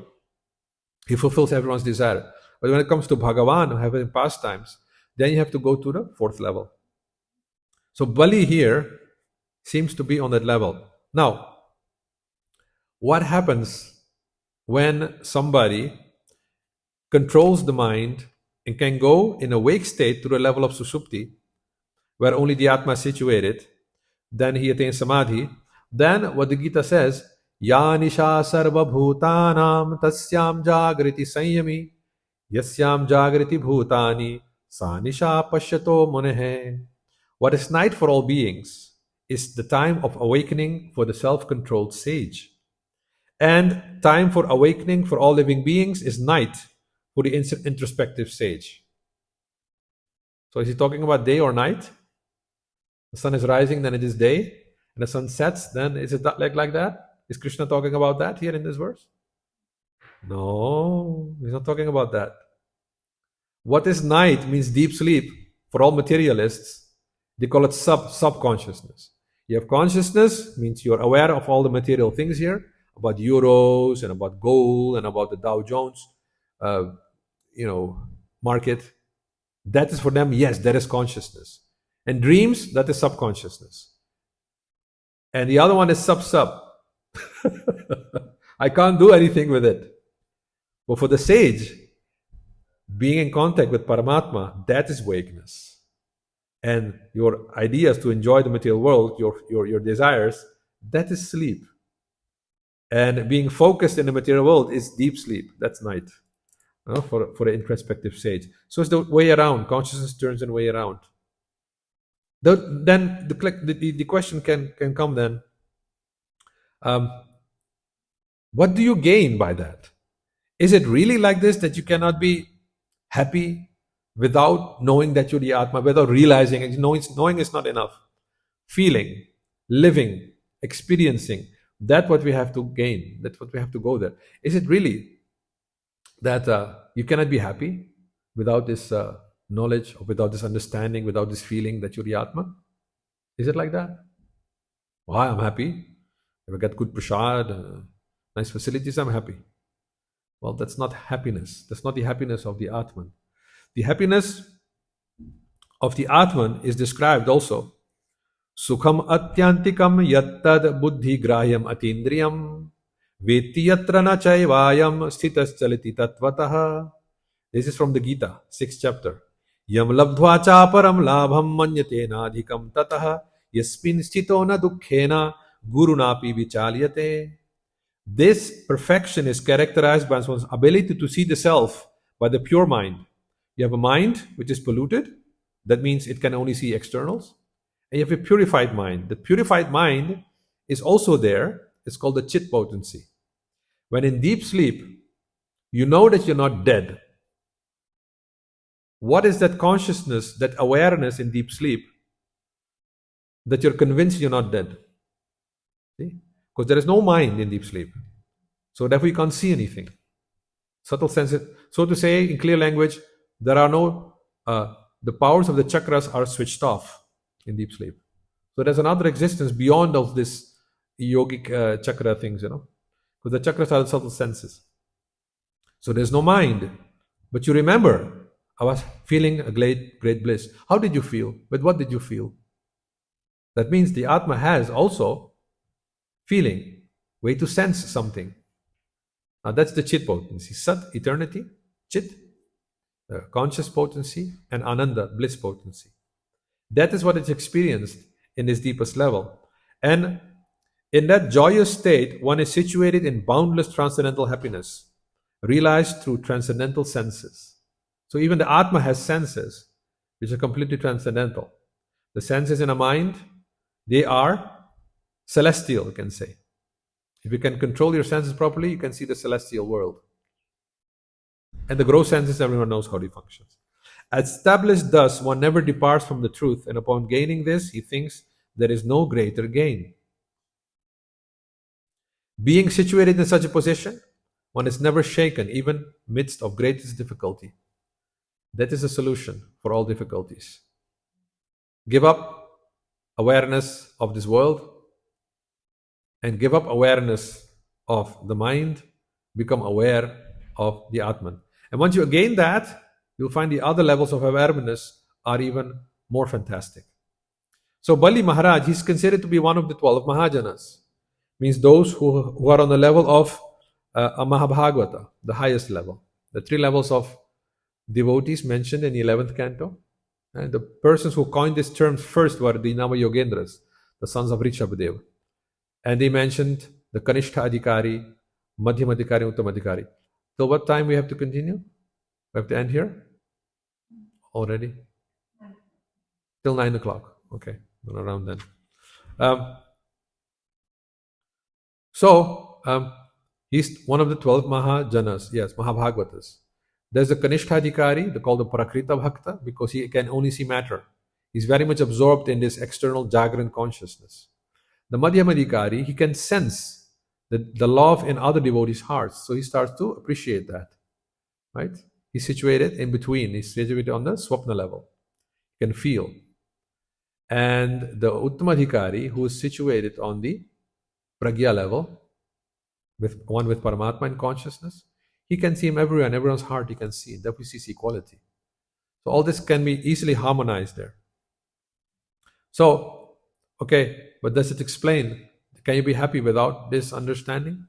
[SPEAKER 1] He fulfills everyone's desire. But when it comes to Bhagavan, having pastimes, then you have to go to the fourth level. So Bali here seems to be on that level. Now, what happens when somebody controls the mind and can go in a wake state to the level of Sushupti, where only the Atma is situated, then he attains Samadhi. Then what the Gita says, Ya nisha sarva bhutanam tasyam jagriti sanyami yasyam jagriti bhutani sa nisha pashyato munehe. What is night for all beings is the time of awakening for the self-controlled sage. And time for awakening for all living beings is night for the introspective sage. So is he talking about day or night? The sun is rising, then it is day. And the sun sets, then is it like that? Is Krishna talking about that here in this verse? No, he's not talking about that. What is night means deep sleep. For all materialists, they call it subconsciousness. You have consciousness, means you're aware of all the material things here, about euros and about gold and about the Dow Jones, market. That is for them, yes, that is consciousness. And dreams, that is subconsciousness. And the other one is sub. I can't do anything with it. But for the sage, being in contact with Paramatma, that is vagueness. And your ideas to enjoy the material world, your desires, that is sleep. And being focused in the material world is deep sleep. That's night, for the introspective stage. So it's the way around. Consciousness turns in way around. Then the question can come then, what do you gain by that? Is it really like this, that you cannot be happy without knowing that you're the Atma, without realizing it? Knowing is not enough. Feeling, living, experiencing, that's what we have to gain. That's what we have to go there. Is it really that you cannot be happy without this knowledge, or without this understanding, without this feeling that you're the Atma? Is it like that? Why I'm happy? If I get good prasad, nice facilities, I'm happy. Well, that's not happiness. That's not the happiness of the Atman. The happiness of the Atman is described also. Sukham atyantikam yattad buddhi grahyam atindriyam veti yatra na chaivayam sthitas chaliti tatvatah. This is from the Gita, 6th chapter. Yam labdhva cha param labham manyate nadhikam tatah yasmin sthito na dukkhena gurunapi vichalyate. This perfection is characterized by one's ability to see the self by the pure mind. You have a mind which is polluted, that means it can only see externals. And you have a purified mind. The purified mind is also there. It's called the chit potency. When in deep sleep, you know that you're not dead. What is that consciousness, that awareness in deep sleep, that you're convinced you're not dead? See? Because there is no mind in deep sleep. So therefore you can't see anything. Subtle senses. So to say, in clear language, there are no, the powers of the chakras are switched off in deep sleep. So there's another existence beyond of this yogic chakra things, Because the chakras are the subtle senses. So there's no mind. But you remember, I was feeling a great bliss. How did you feel? With what did you feel? That means the Atma has also feeling, way to sense something. Now that's the chit potency. Sat, eternity, chit, conscious potency, and ananda, bliss potency. That is what is experienced in this deepest level. And in that joyous state, one is situated in boundless transcendental happiness, realized through transcendental senses. So even the Atma has senses, which are completely transcendental. The senses in a mind, they are celestial, you can say. If you can control your senses properly, you can see the celestial world. And the gross senses, everyone knows how they function. Established thus, one never departs from the truth, and upon gaining this, he thinks there is no greater gain. Being situated in such a position, one is never shaken, even midst of greatest difficulty. That is the solution for all difficulties. Give up awareness of this world, and give up awareness of the mind, become aware of the Atman. And once you gain that, you'll find the other levels of awareness are even more fantastic. So Bali Maharaj, he's considered to be one of the 12 Mahajanas. Means those who are on the level of a Mahabhagavata, the highest level. The 3 levels of devotees mentioned in the 11th canto. And the persons who coined this term first were the Nama Yogendras, the sons of Rishabhadeva. And they mentioned the Kanishta Adhikari, Madhyam Adhikari, Uttam Adhikari. So what time we have to continue? We have to end here? Already? Till 9 o'clock. Okay, around then. He's one of the 12 Mahajanas, yes, Mahabhagavatas. There's the Kanishta Adhikari, they call the Prakrita Bhakta, because he can only see matter. He's very much absorbed in this external Jagran consciousness. The Madhyam Adhikari, he can sense the love in other devotees' hearts. So he starts to appreciate that. Right? He's situated in between. He's situated on the Swapna level. He can feel. And the Uttamadhikari, who is situated on the Pragya level, with Paramatma in consciousness, he can see him everywhere, in everyone's heart he can see. Therefore he sees equality. So all this can be easily harmonized there. So, okay, but does it explain? Can you be happy without this understanding?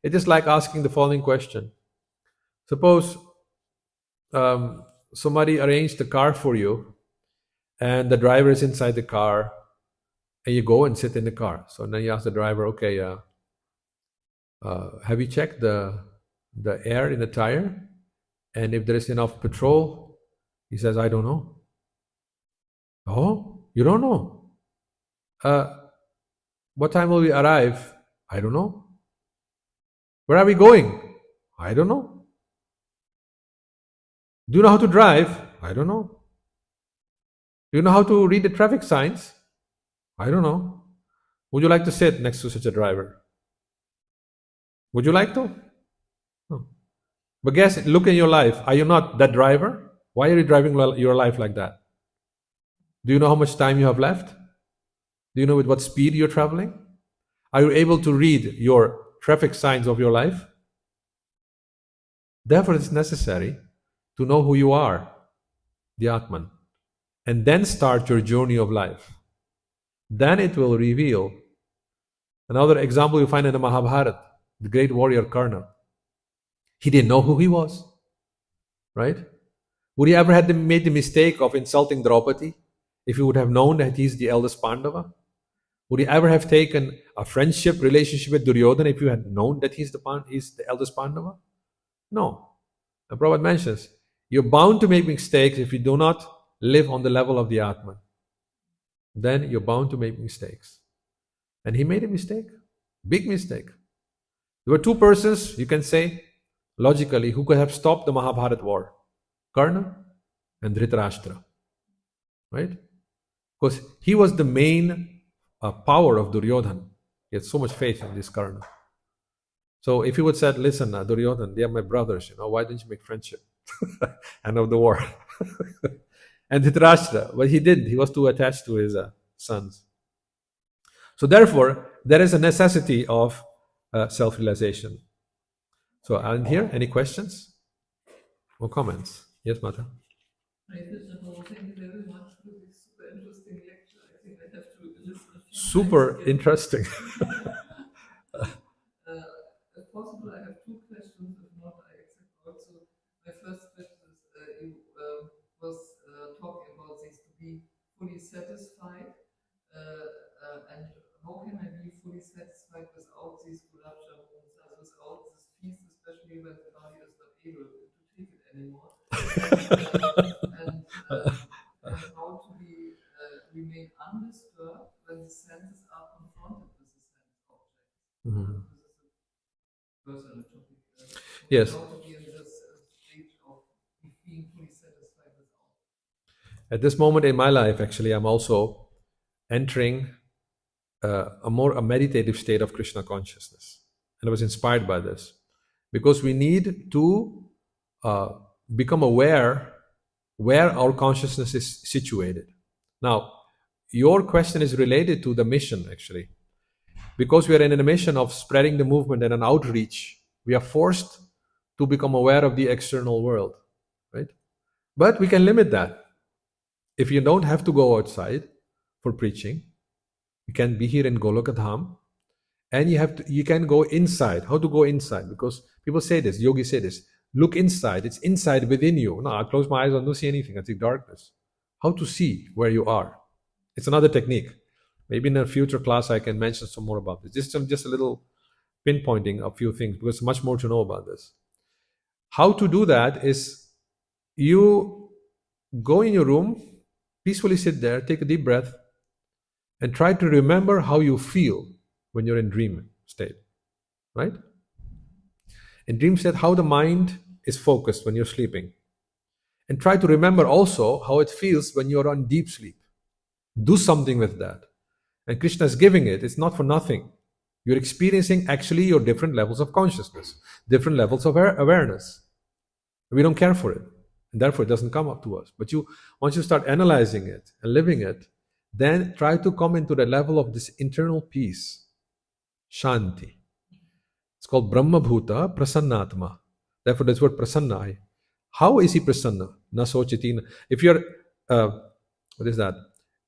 [SPEAKER 1] It is like asking the following question. Suppose somebody arranged the car for you, and the driver is inside the car, and you go and sit in the car. So then you ask the driver, okay, have you checked the air in the tire? And if there is enough petrol? He says, I don't know. Oh, you don't know? What time will we arrive? I don't know. Where are we going? I don't know. Do you know how to drive? I don't know. Do you know how to read the traffic signs? I don't know. Would you like to sit next to such a driver? Would you like to? No. But guess, look in your life. Are you not that driver? Why are you driving your life like that? Do you know how much time you have left? Do you know with what speed you're traveling? Are you able to read your traffic signs of your life? Therefore, it's necessary to know who you are, the Atman, and then start your journey of life. Then it will reveal. Another example you find in the Mahabharata, the great warrior Karna. He didn't know who he was, right? Would he ever have made the mistake of insulting Draupadi if he would have known that he's the eldest Pandava? Would he ever have taken a friendship relationship with Duryodhana if you had known that he's the eldest Pandava? No. And Prabhupada mentions, you're bound to make mistakes if you do not live on the level of the Atman. Then you're bound to make mistakes. And he made a mistake, big mistake. There were two persons, you can say, logically, who could have stopped the Mahabharata war. Karna and Dhritarashtra. Right? Because he was the main power of Duryodhana. He had so much faith in this Karna. So if he would said, listen, Duryodhana, they are my brothers, why didn't you make friendship? End of the war. And Dhritarashtra, but he didn't. He was too attached to his sons. So therefore, there is a necessity of self-realization. So, and here, any questions or comments? Yes, Mata?
[SPEAKER 2] Thank you very much for this super interesting lecture. I think I have to listen.
[SPEAKER 1] Super interesting.
[SPEAKER 2] If possible, I have two questions. If not, I accept also. My first question is, you was talking about this to be fully satisfied, and how can I be fully satisfied without these gulab jamuns, without this feast, especially when the body is not able to take it anymore, and how to be remain undisturbed when the senses are confronted with the sense objects.
[SPEAKER 1] Mhm.
[SPEAKER 2] This is a personal topic.
[SPEAKER 1] Yes.
[SPEAKER 2] How to be in this stage of being fully satisfied without.
[SPEAKER 1] At this moment in my life, actually, I'm also entering a meditative state of Krishna consciousness. And I was inspired by this. Because we need to become aware where our consciousness is situated. Now, your question is related to the mission, actually. Because we are in a mission of spreading the movement and an outreach, we are forced to become aware of the external world, right? But we can limit that. If you don't have to go outside for preaching, you can be here in Golokadham, and you can go inside. How to go inside? Because people say this, yogis say this, look inside, it's inside within you. No, I close my eyes, I don't see anything, I see darkness. How to see where you are? It's another technique. Maybe in a future class I can mention some more about this. Just a little pinpointing a few things, because there's much more to know about this. How to do that is you go in your room, peacefully sit there, take a deep breath, and try to remember how you feel when you're in dream state, right? In dream state, how the mind is focused when you're sleeping. And try to remember also how it feels when you're on deep sleep. Do something with that. And Krishna is giving it. It's not for nothing. You're experiencing actually your different levels of consciousness, different levels of awareness. We don't care for it. And therefore, it doesn't come up to us. But once you start analyzing it and living it, then try to come into the level of this internal peace, Shanti. It's called Brahma Bhuta Prasannatma. Therefore, that's word Prasanna. How is he Prasanna? Na sochiti. If you're, what is that?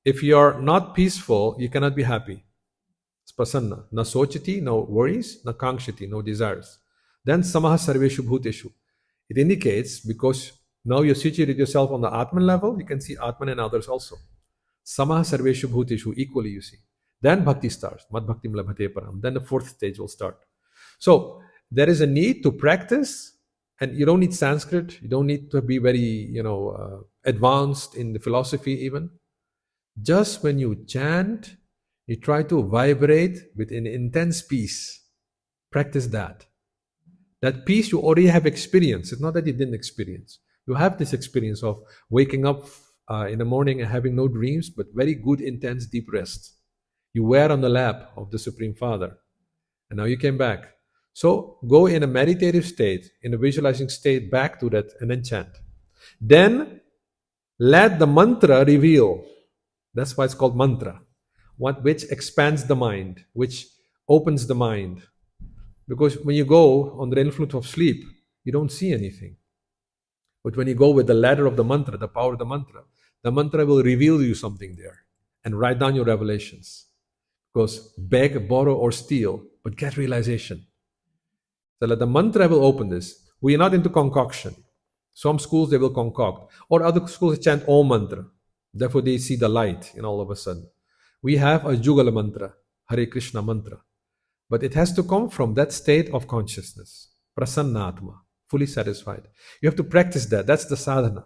[SPEAKER 1] If you're not peaceful, you cannot be happy. It's Prasanna. Na sochiti, no worries. Na kankshiti, no desires. Then Samaha Sarveshu Bhuteshu. It indicates because Now you situate yourself on the Atman level, you can see Atman and others also. Samaha sarveshu bhuteshu, equally you see. Then bhakti starts. Mad bhaktim labhate param. Then the fourth stage will start. So there is a need to practice, and you don't need Sanskrit. You don't need to be very, advanced in the philosophy even. Just when you chant, you try to vibrate with an intense peace. Practice that. That peace you already have experienced. It's not that you didn't experience. You have this experience of waking up in the morning and having no dreams, but very good, intense, deep rest. You were on the lap of the Supreme Father, and now you came back. So go in a meditative state, in a visualizing state, back to that, and then chant. Then let the mantra reveal. That's why it's called mantra. Which expands the mind, which opens the mind. Because when you go under the influence of sleep, you don't see anything. But when you go with the ladder of the mantra, the power of the mantra will reveal you something there and write down your revelations. Because beg, borrow, or steal, but get realization. So that the mantra will open this. We are not into concoction. Some schools they will concoct, or other schools chant Om mantra. Therefore, they see the light, all of a sudden. We have a Jugala mantra, Hare Krishna mantra. But it has to come from that state of consciousness, prasannatma, fully satisfied. You have to practice that. That's the sadhana.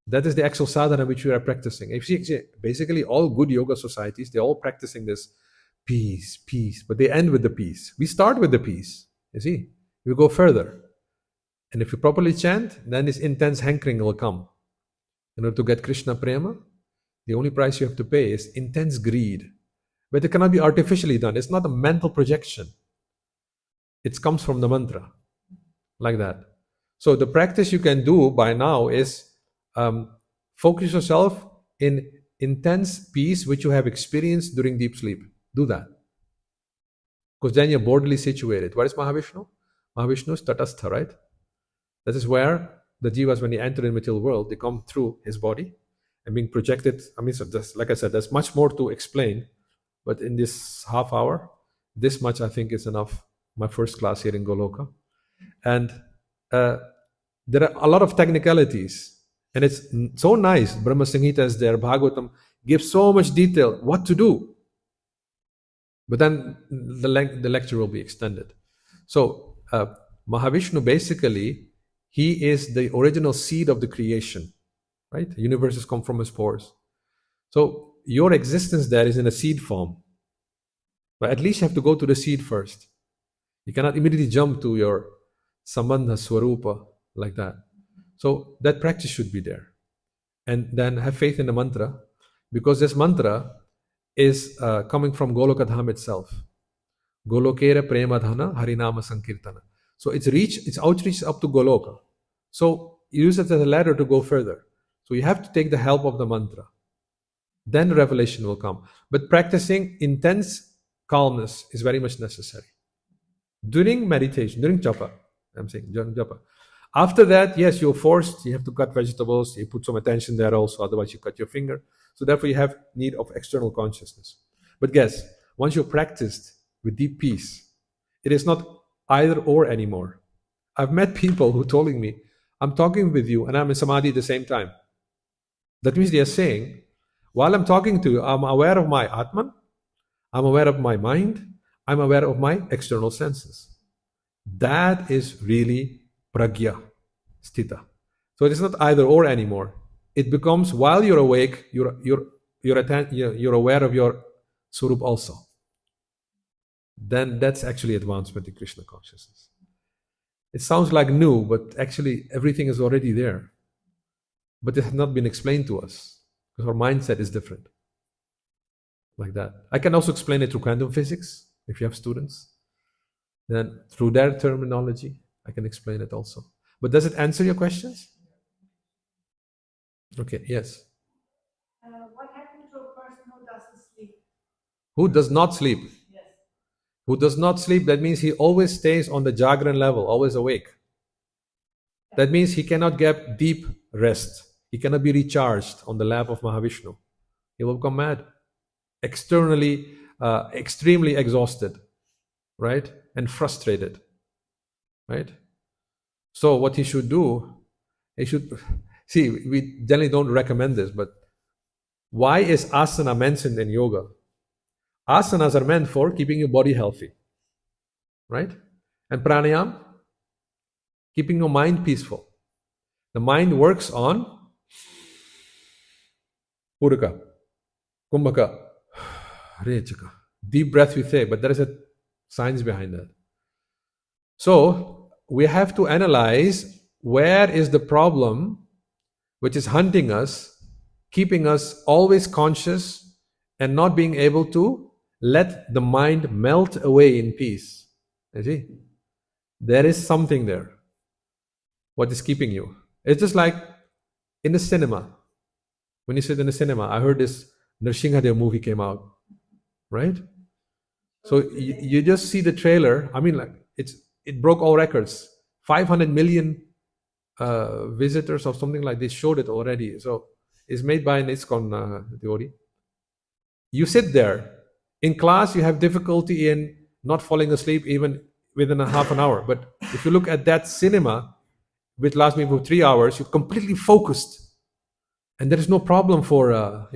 [SPEAKER 1] That is the actual sadhana which we are practicing. If you see, basically all good yoga societies, they're all practicing this peace, peace, but they end with the peace. We start with the peace, you see. We go further. And if you properly chant, then this intense hankering will come. In order to get Krishna prema, the only price you have to pay is intense greed. But it cannot be artificially done. It's not a mental projection. It comes from the mantra, like that. So the practice you can do by now is focus yourself in intense peace which you have experienced during deep sleep. Do that. Because then you're bodily situated. Where is Mahavishnu? Mahavishnu is Tatastha, right? That is where the jivas, when they enter the material world, they come through his body and being projected. So just, like I said, there's much more to explain. But in this half hour, this much I think is enough. My first class here in Goloka. And there are a lot of technicalities. And it's so nice. Brahma Samhita is there. Bhagavatam gives so much detail. What to do. But then the lecture will be extended. So Mahavishnu basically, he is the original seed of the creation. Right? The universe has come from his pores. So your existence there is in a seed form. But at least you have to go to the seed first. You cannot immediately jump to your sambandha swarupa like that. So that practice should be there. And then have faith in the mantra, because this mantra is coming from Goloka Dham itself. Golokera prema dhana harinama sankirtana. So its outreach is up to Goloka. So use it as a ladder to go further. So you have to take the help of the mantra. Then revelation will come. But practicing intense calmness is very much necessary. During meditation, during japa, I'm saying during japa. After that, yes, you're forced, you have to cut vegetables, you put some attention there also, otherwise you cut your finger. So therefore you have need of external consciousness. But guess, once you're practiced with deep peace, it is not either or anymore. I've met people who telling me, I'm talking with you and I'm in samadhi at the same time. That means they are saying, while I'm talking to you, I'm aware of my Atman, I'm aware of my mind, I'm aware of my external senses. That is really pragya, sthita. So it is not either or anymore. It becomes, while you're awake, you're aware of your swarup also. Then that's actually advancement in Krishna consciousness. It sounds like new, but actually everything is already there. But it has not been explained to us because our mindset is different. Like that. I can also explain it through quantum physics if you have students. Then through their terminology, I can explain it also. But does it answer your questions? Okay, yes.
[SPEAKER 3] What happens to a person who doesn't sleep?
[SPEAKER 1] Who does not sleep?
[SPEAKER 3] Yes.
[SPEAKER 1] Who does not sleep, that means he always stays on the Jagran level, always awake. That means he cannot get deep rest. He cannot be recharged on the lap of Mahavishnu. He will become mad. Externally, extremely exhausted, right? And frustrated, right? So what he should do You should see. We generally don't recommend this, but why is asana mentioned in yoga? Asanas are meant for keeping your body healthy, right? And pranayam, keeping your mind peaceful. The mind works on Puraka, Kumbhaka, Rechaka. Deep breath we say, but there is a science behind that. So we have to analyze where is the problem which is hunting us, keeping us always conscious and not being able to let the mind melt away in peace. You see? There is something there. What is keeping you? It's just like in the cinema. When you sit in the cinema, I heard this Nrsimhadev movie came out, right? So you just see the trailer. I mean, like it broke all records. 500 million visitors or something like this showed it already. So it's made by an ISKCON devotee. You sit there. In class, you have difficulty in not falling asleep even within a half an hour. But if you look at that cinema, which lasts me for 3 hours, you're completely focused. And there is no problem for,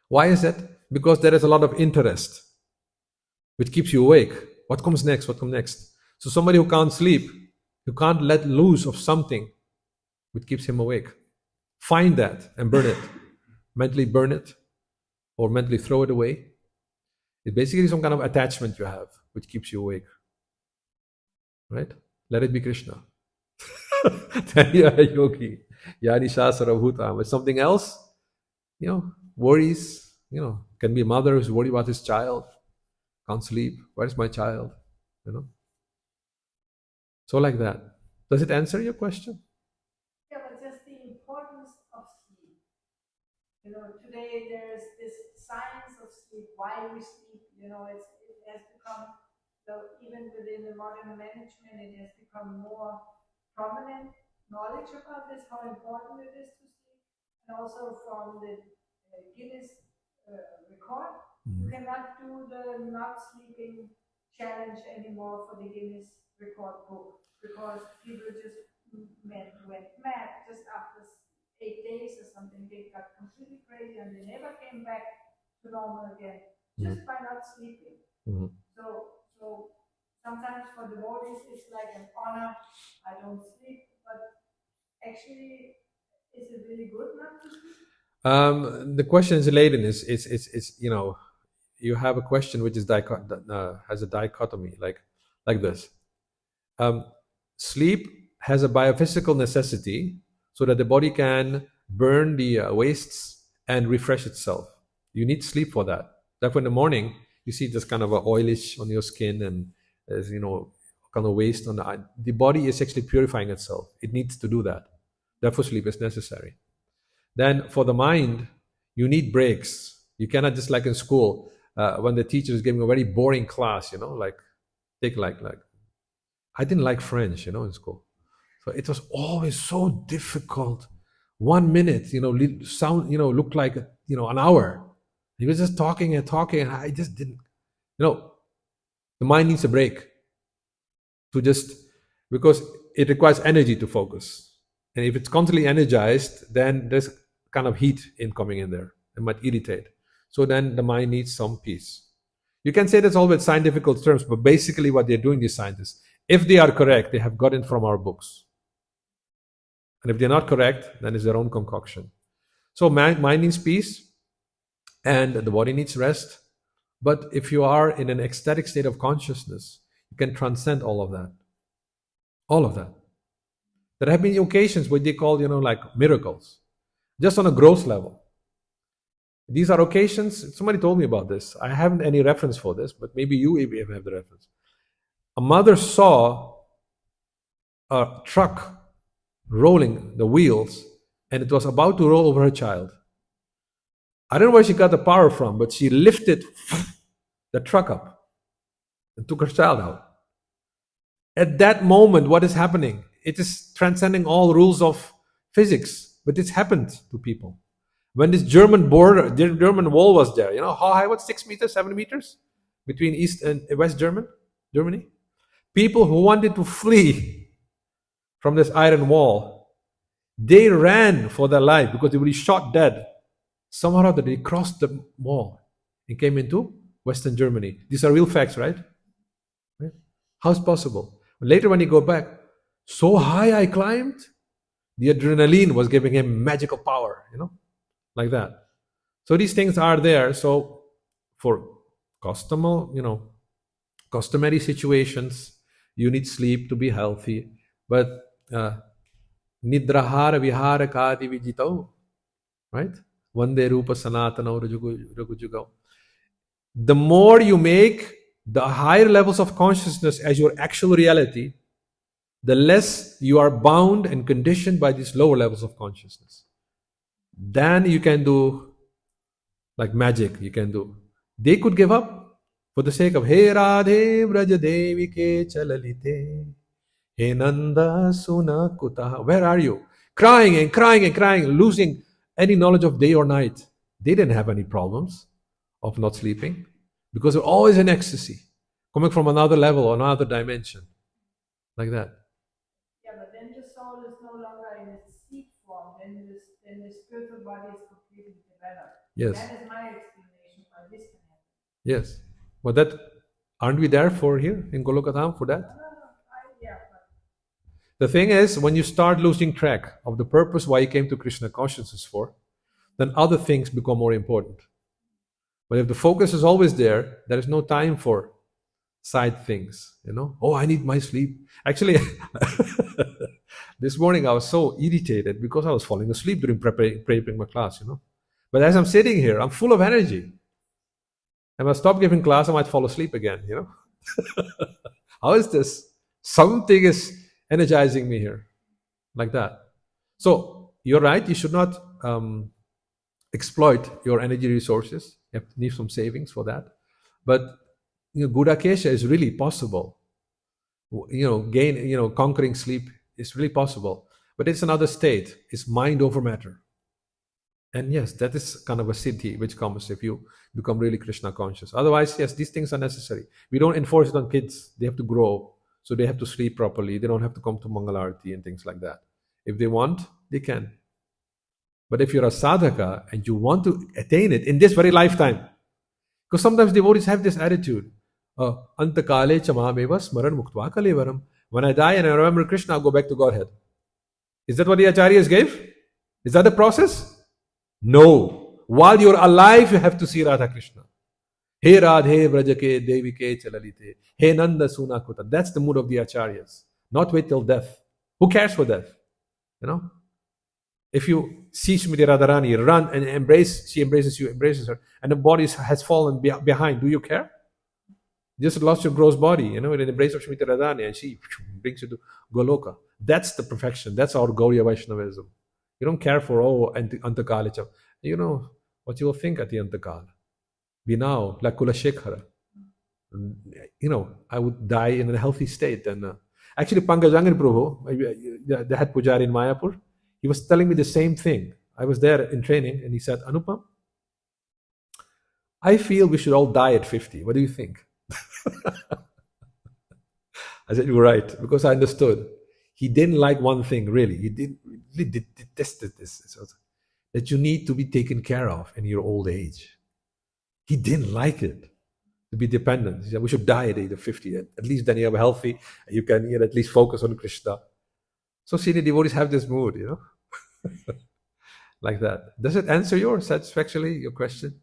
[SPEAKER 1] Why is that? Because there is a lot of interest, which keeps you awake. What comes next? What comes next? So somebody who can't sleep, who can't let loose of something, which keeps him awake. Find that and burn it. Mentally burn it or mentally throw it away. It's basically some kind of attachment you have, which keeps you awake. Right? Let it be Krishna. Then you are a yogi. Yani Shastra Bhuta. But something else, worries, can be a mother who's worried about his child, can't sleep. Where's my child? So like that. Does it answer your question?
[SPEAKER 3] Yeah, but just the importance of sleep. Today there's this science of sleep, why we sleep. It has become, even within the modern management, it has become more prominent knowledge about this, how important it is to sleep, and also from the Guinness record. You cannot do the not sleeping challenge anymore for the Guinness record book because people just went mad just after 8 days or something. They got completely crazy and they never came back to normal again just by not sleeping. So sometimes for devotees it's like an honor. I don't sleep, but actually, is it really good not to sleep?
[SPEAKER 1] The question is laden. It's you have a question which is has a dichotomy like this. Sleep has a biophysical necessity so that the body can burn the wastes and refresh itself. You need sleep for that. Therefore, in the morning, you see this kind of a oilish on your skin and there's kind of waste on the body is actually purifying itself. It needs to do that. Therefore, sleep is necessary. Then for the mind, you need breaks. You cannot just like in school, when the teacher is giving a very boring class, take like I didn't like French, in school. So it was always so difficult. 1 minute, sound, looked like, an hour. He was just talking and talking, and I just didn't, the mind needs a break because it requires energy to focus. And if it's constantly energized, then there's kind of heat incoming in there. It might irritate. So then the mind needs some peace. You can say that's all with scientific terms, but basically what they're doing, these scientists, if they are correct, they have gotten from our books. And if they're not correct, then it's their own concoction. So mind needs peace and the body needs rest. But if you are in an ecstatic state of consciousness, you can transcend all of that. All of that. There have been occasions what they call, like miracles, just on a gross level. These are occasions, somebody told me about this. I haven't any reference for this, but maybe you have the reference. A mother saw a truck rolling the wheels and it was about to roll over her child. I don't know where she got the power from, but she lifted the truck up and took her child out. At that moment, what is happening? It is transcending all rules of physics, but it's happened to people. When this German wall was there, how high? What, 6 meters, 7 meters between East and West Germany? People who wanted to flee from this iron wall. They ran for their life because they would be shot dead. Somehow or other, they crossed the wall and came into Western Germany. These are real facts, right? How's possible? Later, when you go back, so high I climbed, the adrenaline was giving him magical power, like that. So these things are there. So for customary situations, you need sleep to be healthy. But nidrahara vihara kadi vijito, right? Vande rupa sanatana ragujugao. The more you make the higher levels of consciousness as your actual reality, the less you are bound and conditioned by these lower levels of consciousness. Then you can do like magic. You can do. They could give up for the sake of He Radhe Braja Devi ke chalalite He Nanda Suna Kutaha. Where are you? Crying and crying and crying, losing any knowledge of day or night. They didn't have any problems of not sleeping because they're always in ecstasy, coming from another level or another dimension, like that.
[SPEAKER 3] Yeah, but then the soul is no longer in its seed form. Then the spiritual body is completely developed.
[SPEAKER 1] Yes.
[SPEAKER 3] That is my explanation why this can happen.
[SPEAKER 1] Yes. But that aren't we there for here in Golokadham for that?
[SPEAKER 3] Yeah.
[SPEAKER 1] The thing is, when you start losing track of the purpose why you came to Krishna consciousness for, then other things become more important. But if the focus is always there, there is no time for side things. Oh, I need my sleep. Actually, this morning I was so irritated because I was falling asleep during preparing my class. But as I'm sitting here, I'm full of energy. And when I stop giving class, I might fall asleep again. How is this? Something is energizing me here, like that. So you're right. You should not exploit your energy resources. You have to need some savings for that. But Gudakesha is really possible. Conquering sleep is really possible. But it's another state. It's mind over matter. And yes, that is kind of a siddhi which comes if you become really Krishna conscious. Otherwise, yes, these things are necessary. We don't enforce it on kids. They have to grow. So they have to sleep properly. They don't have to come to Mangalarti and things like that. If they want, they can. But if you're a sadhaka and you want to attain it in this very lifetime, because sometimes devotees have this attitude, antakale chamameva smaran muktva kalevaram. When I die and I remember Krishna, I'll go back to Godhead. Is that what the acharyas gave? Is that the process? No. While you're alive, you have to see Radha Krishna. He Radhe Vrajake Devike Chalalite. He Nanda Sunakuta. That's the mood of the acharyas. Not wait till death. Who cares for death? If you see Srimati Radharani run and she embraces you, embraces her, and the body has fallen behind, do you care? You just lost your gross body, in the embrace of Srimati Radharani, and she brings you to Goloka. That's the perfection. That's our Gauriya Vaishnavism. You don't care for, Antakalicha. You know what you will think at the Antakala. Be now, like Kula Shekhara. I would die in a healthy state. And actually, Pankajangani Prabhu, the head pujari in Mayapur, he was telling me the same thing. I was there in training, and he said, Anupam, I feel we should all die at 50. What do you think? I said, you're right, because I understood. He didn't like one thing, really. He detested this, that you need to be taken care of in your old age. He didn't like it, to be dependent. He said, we should die at the age of 50. At least then you are healthy, you can at least focus on Krishna. So senior devotees have this mood, like that. Does it answer satisfactorily your question?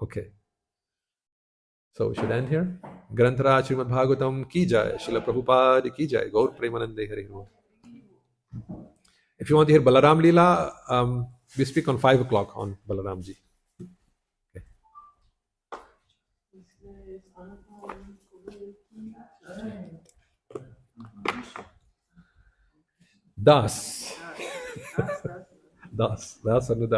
[SPEAKER 1] Okay. So we should end here. Granthara Srimad Bhagavatam ki jai, Srila Prabhupada ki jai, Gaur Premanande Hari. If you want to hear Balaram Leela, we speak on 5 o'clock on Balaramji. Okay. Das. Das. Das.